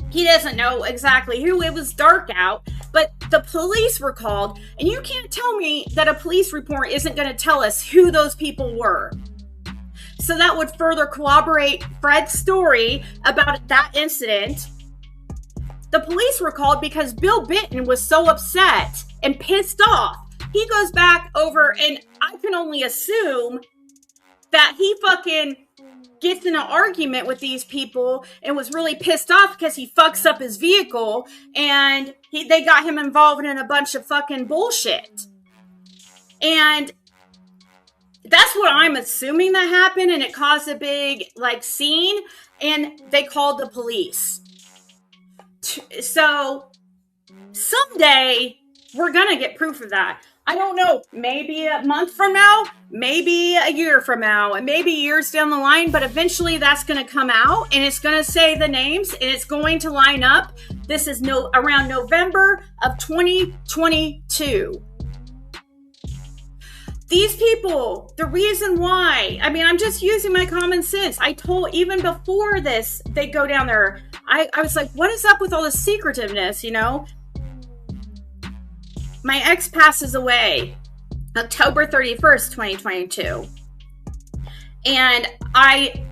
He doesn't know exactly who. It was dark out, but the police were called, and you can't tell me that a police report isn't going to tell us who those people were. So that would further corroborate Fred's story about that incident. The police were called because Bill Benton was so upset and pissed off. He goes back over, and I can only assume that he fucking gets in an argument with these people and was really pissed off because he fucks up his vehicle and they got him involved in a bunch of fucking bullshit. And that's what I'm assuming that happened, and it caused a big scene, and they called the police. So someday we're gonna get proof of that. I don't know, maybe a month from now, maybe a year from now, and maybe years down the line, but eventually that's going to come out and it's going to say the names and it's going to line up. This is around November of 2022. These people, the reason why, I'm just using my common sense. I told, even before this, they go down there, I was like, what is up with all this secretiveness, My ex passes away October 31st, 2022. And I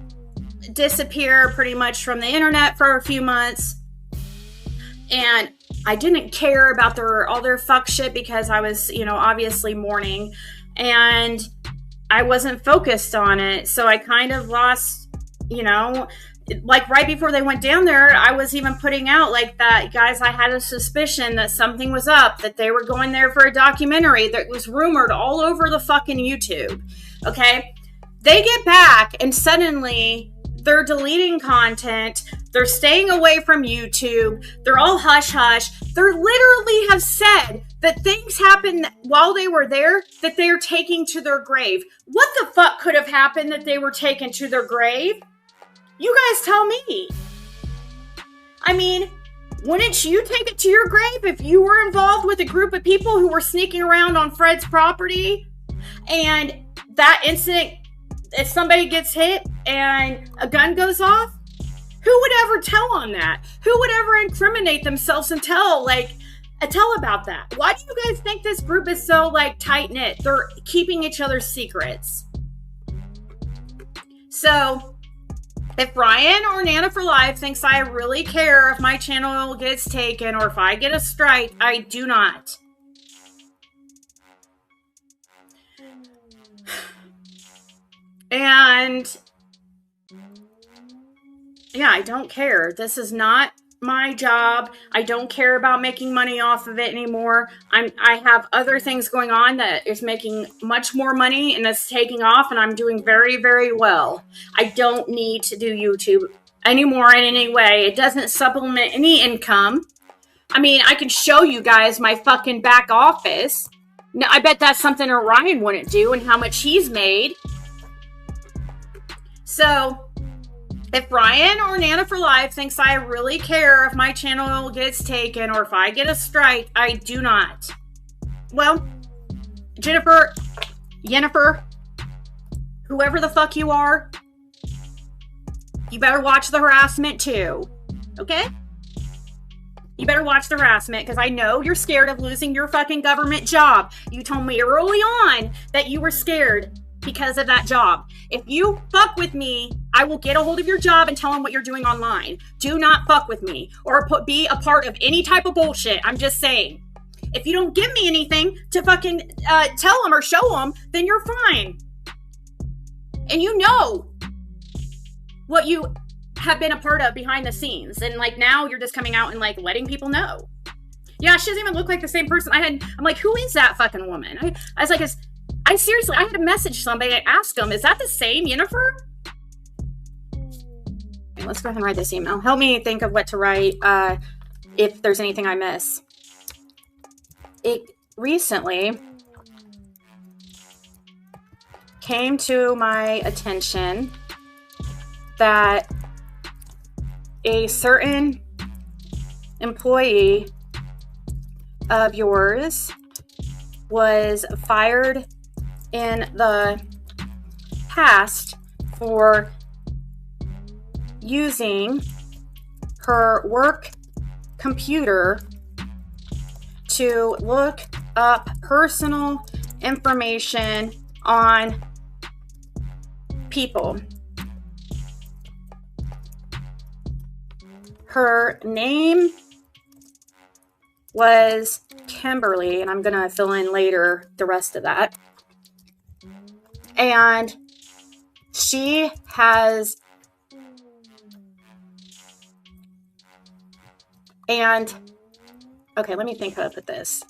disappear pretty much from the internet for a few months. And I didn't care about all their fuck shit because I was, obviously mourning, and I wasn't focused on it. So I kind of lost, like right before they went down there, I was even putting out like that, guys, I had a suspicion that something was up, that they were going there for a documentary that was rumored all over the fucking YouTube. Okay. They get back and suddenly they're deleting content. They're staying away from YouTube. They're all hush hush. They literally have said that things happened while they were there that they're taking to their grave. What the fuck could have happened that they were taken to their grave? You guys tell me. I mean, wouldn't you take it to your grave if you were involved with a group of people who were sneaking around on Fred's property? And that incident, if somebody gets hit and a gun goes off, who would ever tell on that? Who would ever incriminate themselves and tell about that? Why do you guys think this group is so tight-knit? They're keeping each other's secrets. So if Brian or Nana for Life thinks I really care if my channel gets taken or if I get a strike, I do not. And yeah, I don't care. This is not my job. I don't care about making money off of it anymore. I have other things going on that is making much more money and it's taking off, and I'm doing very, very well. I don't need to do YouTube anymore in any way. It doesn't supplement any income. I mean, I can show you guys my fucking back office. Now, I bet that's something Orion wouldn't do, and how much he's made. So if Brian or Nana for Life thinks I really care if my channel gets taken or if I get a strike, I do not. Well, Jennifer, whoever the fuck you are, you better watch the harassment too. Okay? You better watch the harassment, because I know you're scared of losing your fucking government job. You told me early on that you were scared because of that job. If you fuck with me, I will get a hold of your job and tell them what you're doing online. Do not fuck with me or be a part of any type of bullshit. I'm just saying. If you don't give me anything to fucking tell them or show them, then you're fine. And you know what you have been a part of behind the scenes. And now you're just coming out and letting people know. Yeah, she doesn't even look like the same person. I'm like, who is that fucking woman? I was like, I seriously, I had to message somebody and ask them, is that the same Jennifer? Okay, let's go ahead and write this email. Help me think of what to write if there's anything I miss. It recently came to my attention that a certain employee of yours was fired in the past for using her work computer to look up personal information on people. Her name was Kimberly, and I'm going to fill in later the rest of that. And she has, okay, let me think how to put this.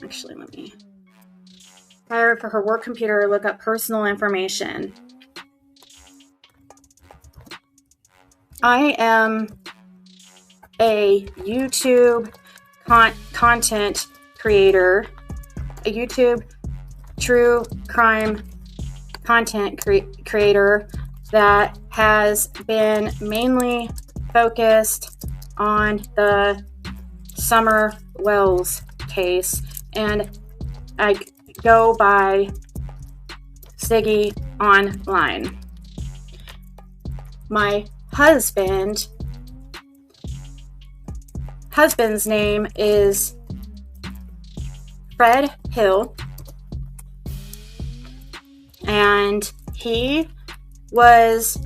Actually, let me fire for her work computer, look up personal information. I am a YouTube content creator, a YouTube true crime content creator that has been mainly focused on the Summer Wells case, and I go by Ziggy online. My husband's name is Fred Hill, and he was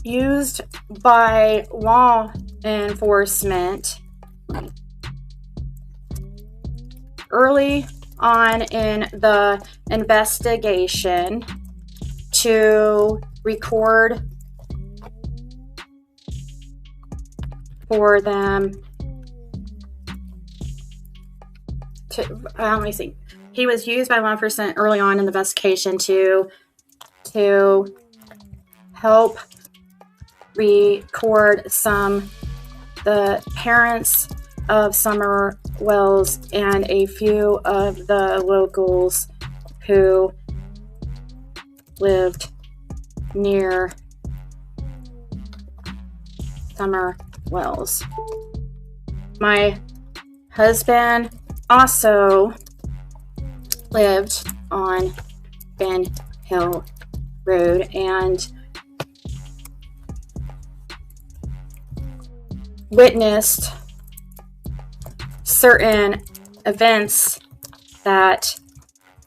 used by law enforcement early on in the investigation to record for them to, let me see. He was used by law enforcement early on in the investigation to help record the parents of Summer Wells and a few of the locals who lived near Summer Wells. My husband also lived on Ben Hill Road and witnessed certain events that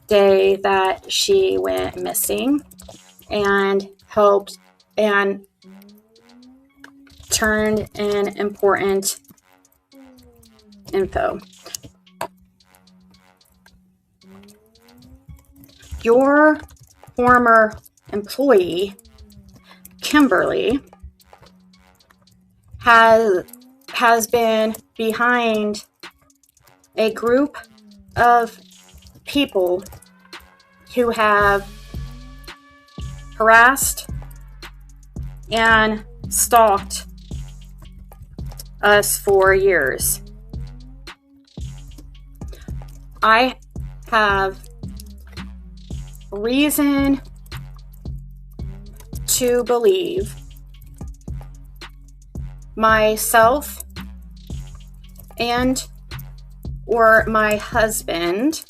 day that she went missing and helped and turned in important info. Your former employee, Kimberly, has been behind a group of people who have harassed and stalked us for years. I have reason to believe myself and or my husband,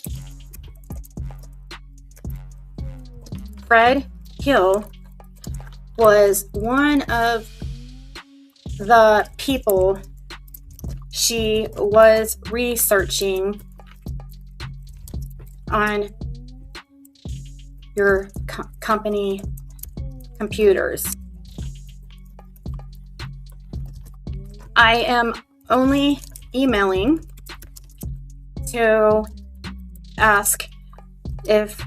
Fred Hill, was one of the people she was researching on your company computers. I am only emailing to ask if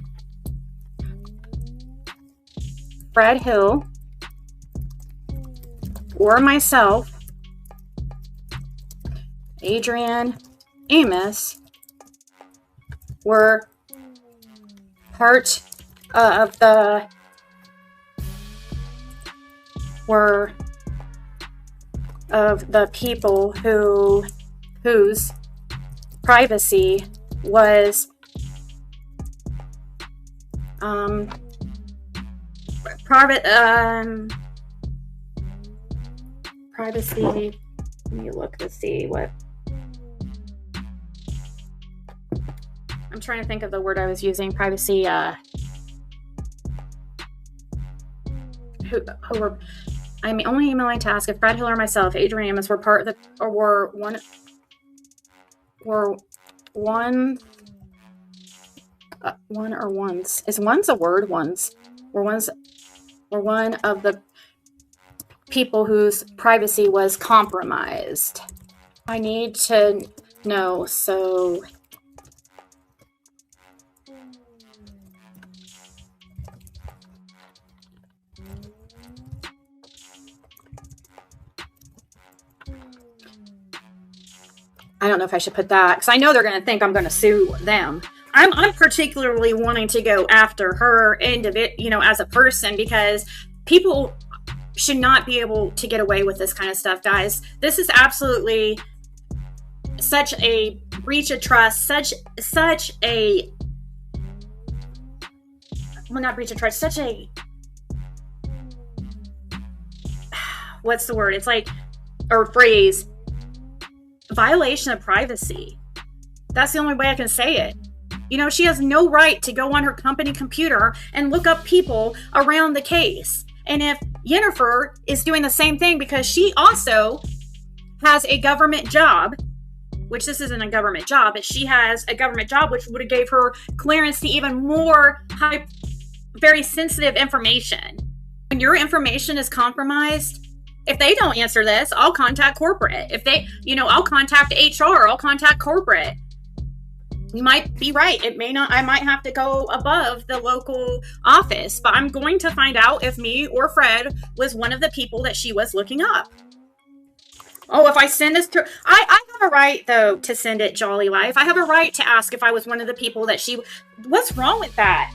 Fred Hill or myself, Adrian Amos, were part of the people whose privacy was privacy. Let me look to see what I'm trying to think of the word I was using. Privacy. Who were? I'm only emailing to ask if Fred Hill or myself, Adrian Amos, were part of the, or were one or ones. Is ones a word? Ones. Were one of the people whose privacy was compromised. I need to know, so I don't know if I should put that, because I know they're going to think I'm going to sue them. I'm particularly wanting to go after her as a person, because people should not be able to get away with this kind of stuff, guys. This is absolutely such a breach of trust, such a, well, not breach of trust, such a, what's the word? It's like, or phrase, violation of privacy. That's the only way I can say it. You know, she has no right to go on her company computer and look up people around the case. And if Yennefer is doing the same thing, because she also has a government job, which this isn't a government job, but she has a government job which would have gave her clearance to even more very sensitive information. When your information is compromised, if they don't answer this, I'll contact corporate. If they, I'll contact HR, I'll contact corporate. You might be right. It may not, I might have to go above the local office, but I'm going to find out if me or Fred was one of the people that she was looking up. Oh, if I send this to, I have a right, though, to send it Jolly Life. I have a right to ask if I was one of the people that what's wrong with that?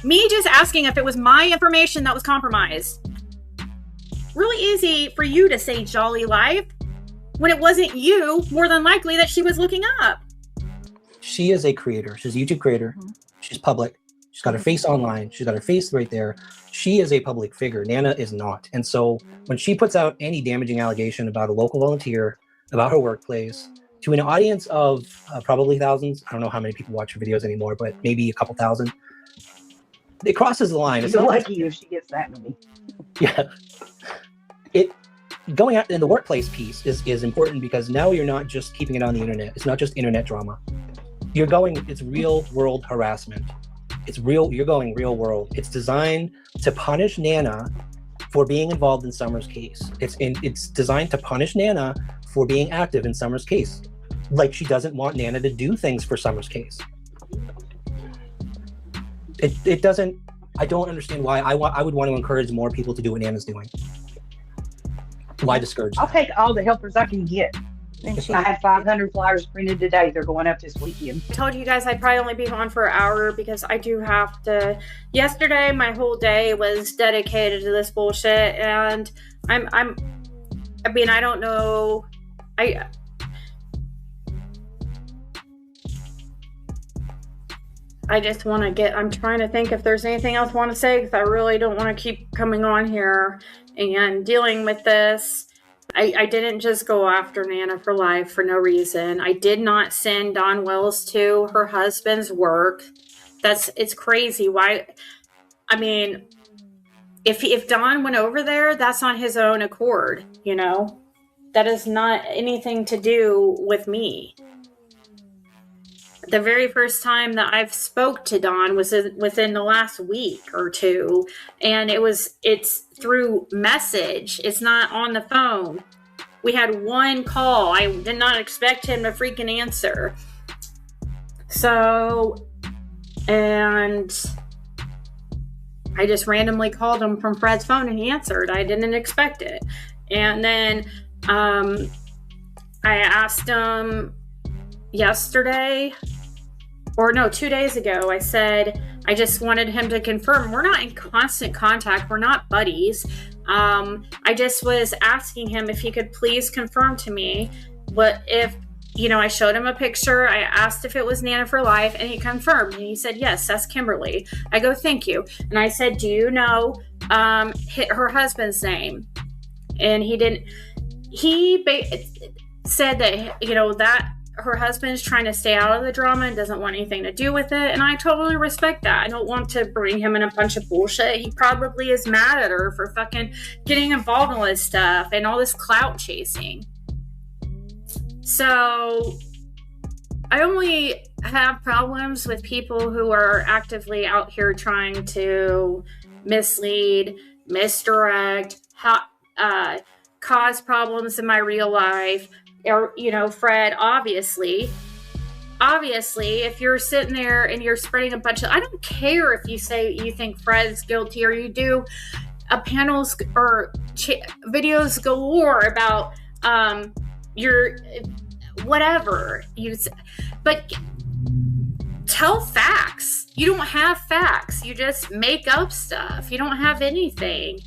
Me just asking if it was my information that was compromised. Really easy for you to say Jolly Life when it wasn't you, more than likely, that she was looking up. She is a creator. She's a YouTube creator. She's public. She's got her face online. She's got her face right there. She is a public figure. Nana is not. And so when she puts out any damaging allegation about a local volunteer, about her workplace, to an audience of probably thousands, I don't know how many people watch her videos anymore, but maybe a couple thousand, it crosses the line. She's lucky if she gets that many. Yeah. Going out in the workplace piece is important, because now you're not just keeping it on the internet. It's not just internet drama. It's real world harassment. You're going real world. It's designed to punish Nana for being involved in Summer's case. It's designed to punish Nana for being active in Summer's case. Like, she doesn't want Nana to do things for Summer's case. It doesn't, I don't understand why. I would want to encourage more people to do what Nana's doing. Why discourage I'll that? take all the helpers I can get. I had 500 flyers printed today. They're going up this weekend. I told you guys I'd probably only be on for an hour because I do have to. Yesterday, my whole day was dedicated to this bullshit, and I don't know. I just want to I'm trying to think if there's anything else I want to say, because I really don't want to keep coming on here and dealing with this. I didn't just go after Nana for life for no reason. I did not send Don Wells to her husband's work. It's crazy. Why? I mean, if Don went over there, that's on his own accord, That is not anything to do with me. The very first time that I've spoke to Don was within the last week or two, and it's through message. It's not on the phone. We had one call. I did not expect him to freaking answer. So, and I just randomly called him from Fred's phone, and he answered. I didn't expect it. And then I asked him yesterday, or no, 2 days ago, I said, I just wanted him to confirm. We're not in constant contact. We're not buddies. I just was asking him if he could please confirm to me I showed him a picture. I asked if it was Nana for Life, and he confirmed. And he said, yes, that's Kimberly. I go, thank you. And I said, do you know her husband's name? And he didn't. He said that, that her husband's trying to stay out of the drama and doesn't want anything to do with it. And I totally respect that. I don't want to bring him in a bunch of bullshit. He probably is mad at her for fucking getting involved in all this stuff and all this clout chasing. So I only have problems with people who are actively out here trying to mislead, misdirect, cause problems in my real life. Or, Fred, obviously, if you're sitting there and you're spreading a bunch of, I don't care if you say you think Fred's guilty, or you do panels or videos galore about your whatever but tell facts. You don't have facts. You just make up stuff. You don't have anything,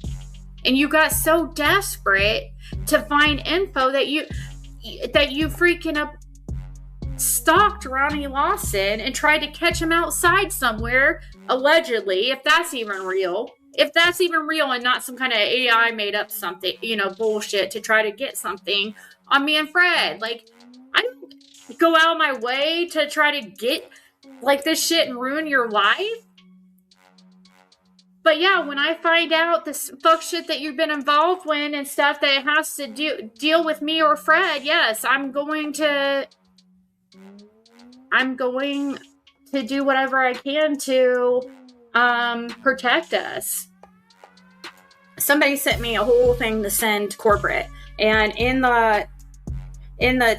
and you got so desperate to find info that you freaking up stalked Ronnie Lawson and tried to catch him outside somewhere, allegedly, if that's even real and not some kind of AI made up something, bullshit to try to get something on me and Fred. Like, I don't go out of my way to try to get like this shit and ruin your life. But yeah, when I find out this fuck shit that you've been involved in and stuff that has to deal with me or Fred, yes, I'm going to do whatever I can to protect us. somebody sent me a whole thing to send corporate, and in the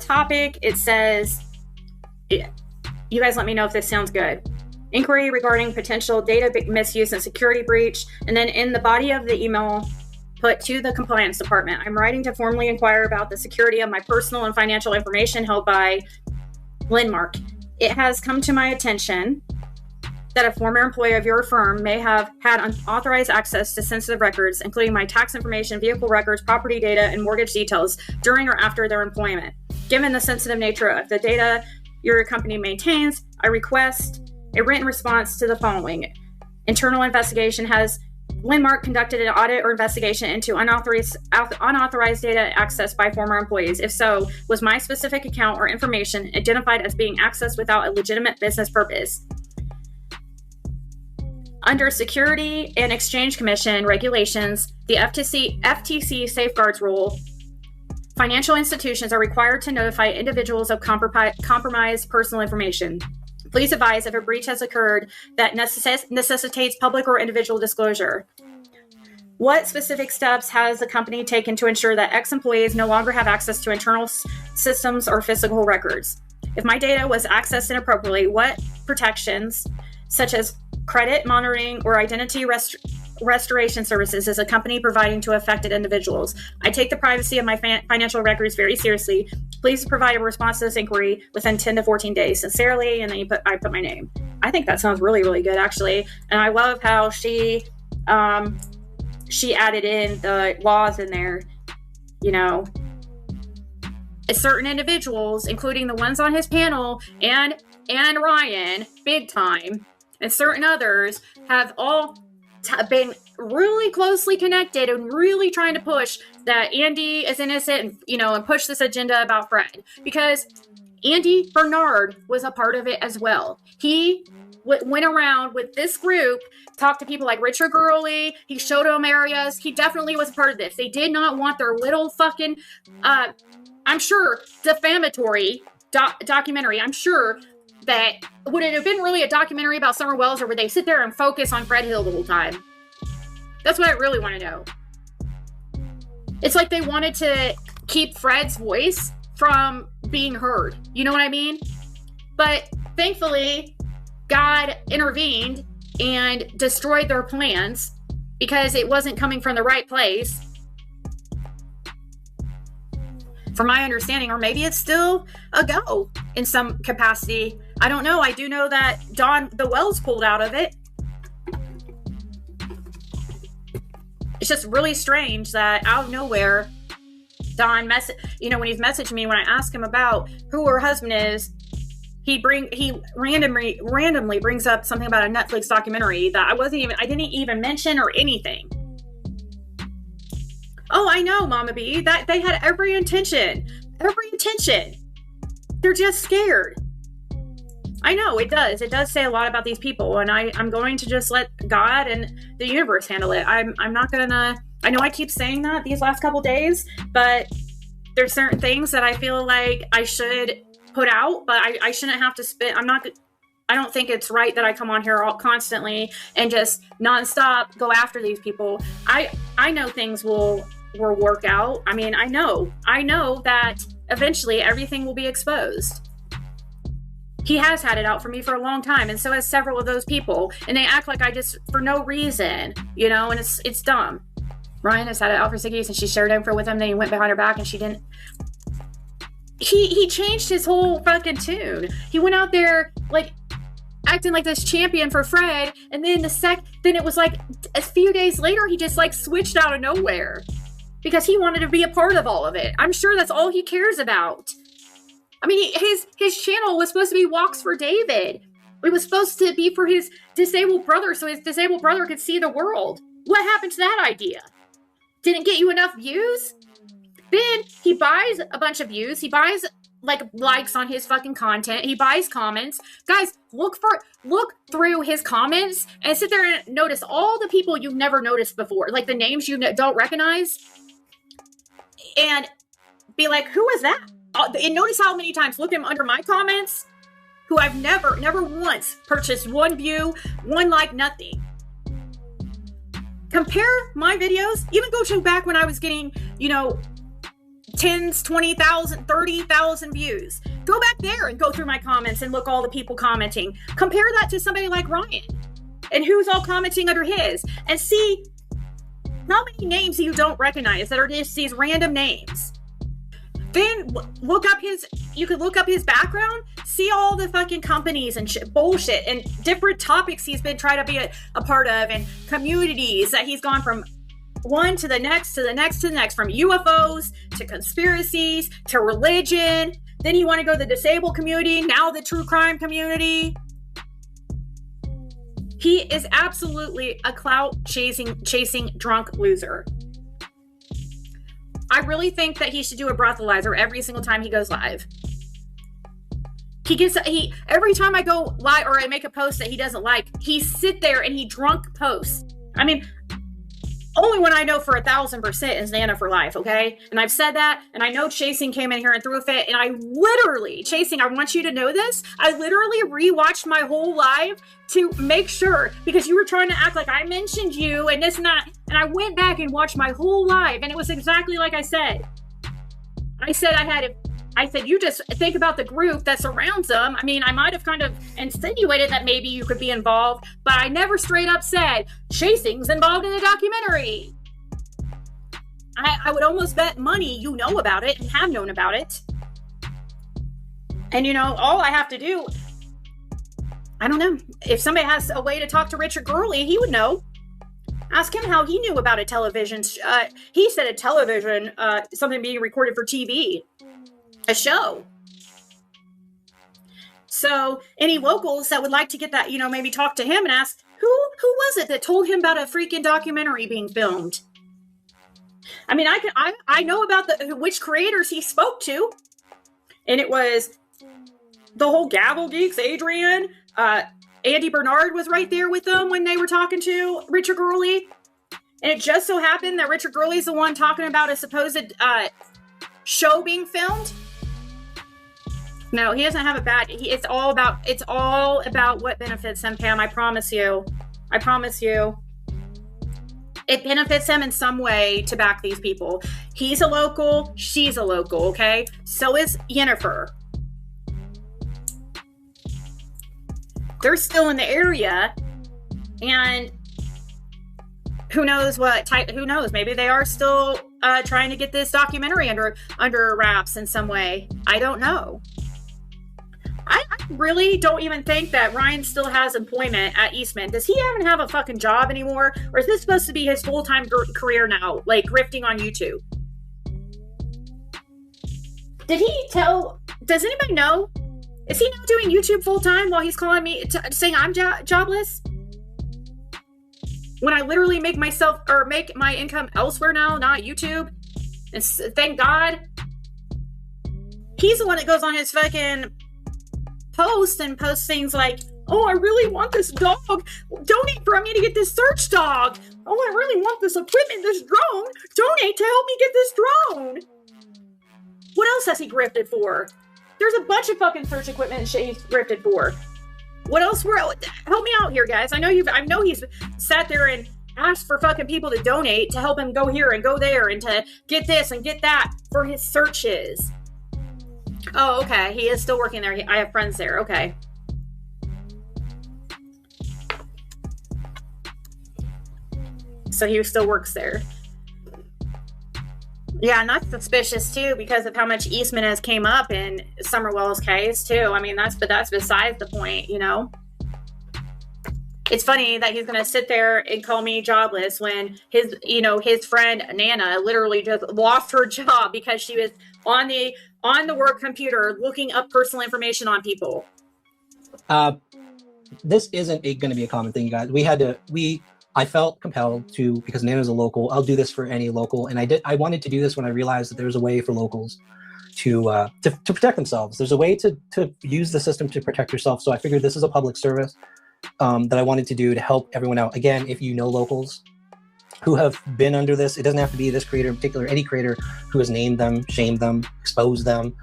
topic it says, you guys let me know if this sounds good. Inquiry regarding potential data misuse and security breach. And then in the body of the email, put to the compliance department, I'm writing to formally inquire about the security of my personal and financial information held by Landmark. It has come to my attention that a former employee of your firm may have had unauthorized access to sensitive records, including my tax information, vehicle records, property data, and mortgage details during or after their employment. Given the sensitive nature of the data your company maintains, I request a written response to the following. Internal investigation. Has Landmark conducted an audit or investigation into unauthorized data accessed by former employees? If so, was my specific account or information identified as being accessed without a legitimate business purpose? Under Security and Exchange Commission regulations, the FTC safeguards rule, financial institutions are required to notify individuals of compromised personal information. Please advise if a breach has occurred that necessitates public or individual disclosure. What specific steps has the company taken to ensure that ex-employees no longer have access to internal systems or physical records? If my data was accessed inappropriately, what protections, such as credit monitoring or identity restoration services, is a company providing to affected individuals? I take the privacy of my financial records very seriously. Please provide a response to this inquiry within 10 to 14 days. Sincerely, and then I put my name. I think that sounds really, really good, actually. And I love how she added in the laws in there. You know, certain individuals, including the ones on his panel and Ryan, big time, and certain others have all been really closely connected and really trying to push that Andy is innocent, and push this agenda about Fred, because Andy Bernard was a part of it as well. He went around with this group, talked to people like Richard Gurley. He showed them areas. He definitely was a part of this. They did not want their little fucking, I'm sure, defamatory documentary. I'm sure that would it have been really a documentary about Summer Wells, or would they sit there and focus on Fred Hill the whole time? That's what I really want to know. It's like they wanted to keep Fred's voice from being heard. You know what I mean? But thankfully, God intervened and destroyed their plans because it wasn't coming from the right place. From my understanding, or maybe it's still a go in some capacity. I don't know. I do know that the Wells pulled out of it. It's just really strange that out of nowhere, Don when he's messaging me, when I ask him about who her husband is, he randomly brings up something about a Netflix documentary that I didn't even mention or anything. Oh, I know, Mama B, that they had every intention. They're just scared. I know, it does. It does say a lot about these people, and I'm going to just let God and the universe handle it. I'm not gonna, I know I keep saying that these last couple days, but there's certain things that I feel like I should put out, but I shouldn't have to spit. I don't think it's right that I come on here all constantly and just nonstop go after these people. I know things will work out. I mean, I know that eventually everything will be exposed. He has had it out for me for a long time, and so has several of those people, and they act like I just, for no reason, and it's dumb. Ryan has had it out for Ziggy since she shared info with him, then he went behind her back and she didn't. He changed his whole fucking tune. He went out there like acting like this champion for Fred, and then then it was like a few days later he just like switched out of nowhere because he wanted to be a part of all of it. I'm sure that's all he cares about. I mean, his channel was supposed to be Walks for David. It was supposed to be for his disabled brother, so his disabled brother could see the world. What happened to that idea? Didn't get you enough views? Then he buys a bunch of views. He buys likes on his fucking content. He buys comments. Guys, look through his comments and sit there and notice all the people you've never noticed before, like the names you don't recognize, and be like, who is that? And notice how many times, look him under my comments, who I've never once purchased one view, one like, nothing. compare my videos, even go to back when I was getting, you know, 10s, 20,000, 30,000 views. Go back there and go through my comments and look all the people commenting. Compare that to somebody like Ryan and who's all commenting under his, and see how many names you don't recognize that are just these random names. Then look up you could look up his background, see all the fucking companies and bullshit and different topics he's been trying to be a part of, and communities that he's gone from one to the next, to the next, to the next, from UFOs to conspiracies to religion. Then you want to go to the disabled community, now the true crime community. He is absolutely a clout chasing drunk loser. I really think that he should do a breathalyzer every single time he goes live. Every time I go live or I make a post that he doesn't like, he sit there and he drunk posts. I mean, only one I know for 1,000% is Nana for life, okay? And I've said that, and I know Chasing came in here and threw a fit, and I literally, Chasing, I want you to know this, I literally rewatched my whole live to make sure, because you were trying to act like I mentioned you and this and that, and I went back and watched my whole live, and it was exactly like I said. I said, you just think about the group that surrounds them. I mean, I might have kind of insinuated that maybe you could be involved, but I never straight up said, Chasing's involved in the documentary. I would almost bet money you know about it and have known about it. And, you know, all I have to do, I don't know. If somebody has a way to talk to Richard Gurley, he would know. Ask him how he knew about a television. He said a television, something being recorded for TV. A show. So any locals that would like to get that, you know, maybe talk to him and ask, who was it that told him about a freaking documentary being filmed? I mean, I know about which creators he spoke to, and it was the whole Gavel Geeks, Adrian, Andy Bernard was right there with them when they were talking to Richard Gurley. And it just so happened that Richard Gurley's the one talking about a supposed show being filmed. No, he doesn't have a bad. It's all about what benefits him, Pam. I promise you. It benefits him in some way to back these people. He's a local. She's a local. Okay. So is Yennefer. They're still in the area, and who knows what type? Who knows? Maybe they are still trying to get this documentary under wraps in some way. I don't know. I really don't even think that Ryan still has employment at Eastman. Does he even have a fucking job anymore? Or is this supposed to be his full-time career now, like grifting on YouTube? Does anybody know? Is he now doing YouTube full-time while he's calling me, saying I'm jobless? When I literally make my income elsewhere now, not YouTube. And thank God. He's the one that goes on his fucking post and posts things like, oh, I really want this dog. Donate for me to get this search dog. Oh, I really want this equipment, this drone. Donate to help me get this drone. What else has he grifted for? There's a bunch of fucking search equipment and shit he's grifted for. What else? Help me out here, guys. I know he's sat there and asked for fucking people to donate to help him go here and go there and to get this and get that for his searches. Oh, okay. He is still working there. I have friends there. Okay. So he still works there. Yeah, and that's suspicious too because of how much Eastman has came up in Summerwell's case too. I mean, that's besides the point, you know. It's funny that he's gonna sit there and call me jobless when his friend Nana literally just lost her job because she was on the work computer looking up personal information on people. This isn't going to be a common thing, you guys. I felt compelled to, because Nana's a local. I'll do this for any local, and I wanted to do this when I realized that there's a way for locals to protect themselves. There's a way to use the system to protect yourself. So I figured this is a public service that I wanted to do to help everyone out. Again, if you know locals who have been under this, it doesn't have to be this creator in particular, any creator who has named them, shamed them, exposed them,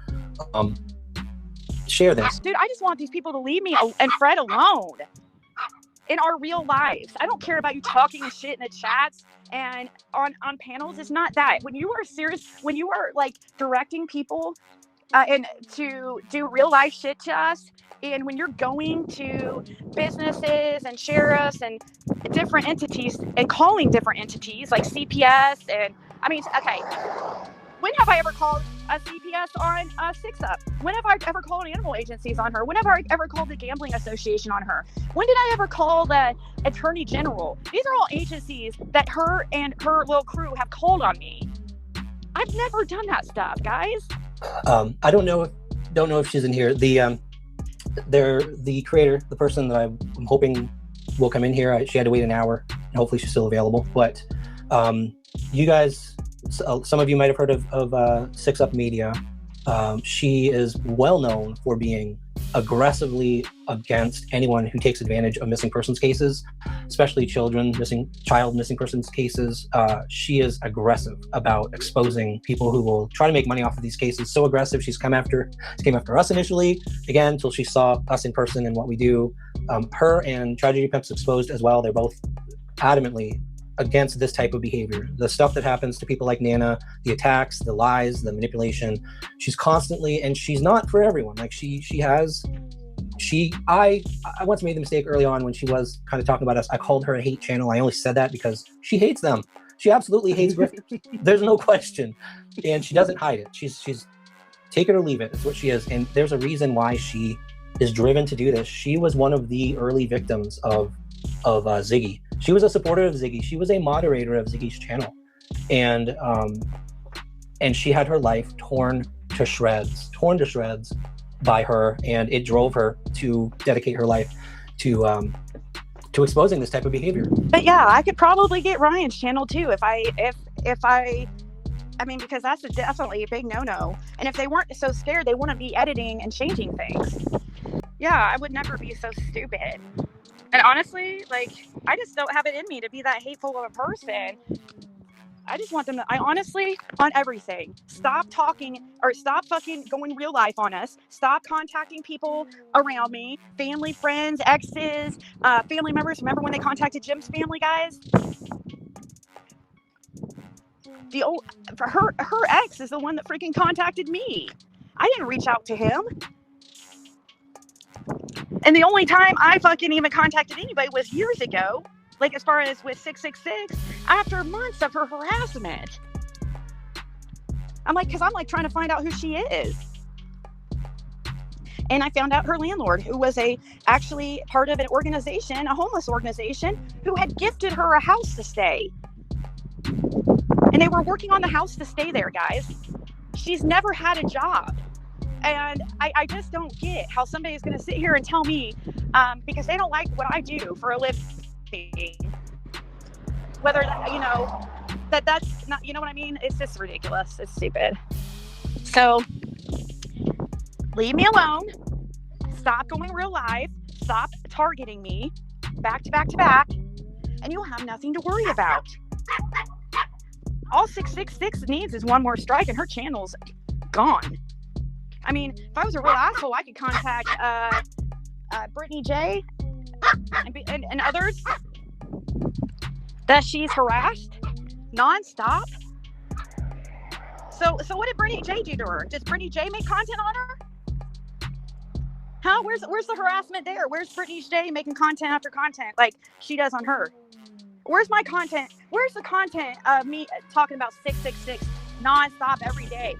share this. Dude, I just want these people to leave me and Fred alone. in our real lives. I don't care about you talking shit in the chats and on panels. It's not that. When you are serious, when you are like directing people and to do real life shit to us, and when you're going to businesses and sheriffs and different entities and calling different entities like CPS and I mean, okay, when have I ever called a CPS on 6-Up? When have I ever called animal agencies on her? When have I ever called the Gambling Association on her? When did I ever call the Attorney General? These are all agencies that her and her little crew have called on me. I've never done that stuff, guys. I don't know if she's in here. The creator, the person that I'm hoping will come in here. She had to wait an hour, and hopefully she's still available. But you guys, some of you might have heard of 6-Up Media. She is well known for being aggressively against anyone who takes advantage of missing persons cases, especially child missing persons cases. She is aggressive about exposing people who will try to make money off of these cases. So aggressive, she came after us initially, again, until she saw us in person and what we do. Her and Tragedy Pimps Exposed as well, they're both adamantly against this type of behavior. The stuff that happens to people like Nana, the attacks, the lies, the manipulation, she's constantly, and she's not for everyone. Like I once made the mistake early on when she was kind of talking about us. I called her a hate channel. I only said that because she hates them. She absolutely hates grifters. There's no question. And she doesn't hide it. She's take it or leave it. It's what she is. And there's a reason why she is driven to do this. She was one of the early victims of Ziggy. She was a supporter of Ziggy. She was a moderator of Ziggy's channel, and she had her life torn to shreds by her, and it drove her to dedicate her life to exposing this type of behavior. But yeah, I could probably get Ryan's channel too if I mean, because that's definitely a big no-no. And if they weren't so scared, they wouldn't be editing and changing things. Yeah, I would never be so stupid. And honestly, like, I just don't have it in me to be that hateful of a person. I just want them to, I honestly want everything. Stop talking or stop fucking going real life on us. Stop contacting people around me, family, friends, exes, family members. Remember when they contacted Jim's family, guys? Her ex is the one that freaking contacted me. I didn't reach out to him. And the only time I fucking even contacted anybody was years ago, like as far as with 666, after months of her harassment. I'm like trying to find out who she is. And I found out her landlord, who was actually part of an organization, a homeless organization, who had gifted her a house to stay. And they were working on the house to stay there, guys. She's never had a job. And I just don't get how somebody is going to sit here and tell me, because they don't like what I do for a living, whether, that's not, you know what I mean? It's just ridiculous. It's stupid. So leave me alone. Stop going real live. Stop targeting me back to back to back, and you'll have nothing to worry about. All 666 needs is one more strike and her channel's gone. I mean, if I was a real asshole, I could contact Brittany J and others that she's harassed nonstop. So what did Brittany J do to her? Does Brittany J make content on her? Huh? Where's the harassment there? Where's Brittany J making content after content like she does on her? Where's my content? Where's the content of me talking about 666 nonstop every day?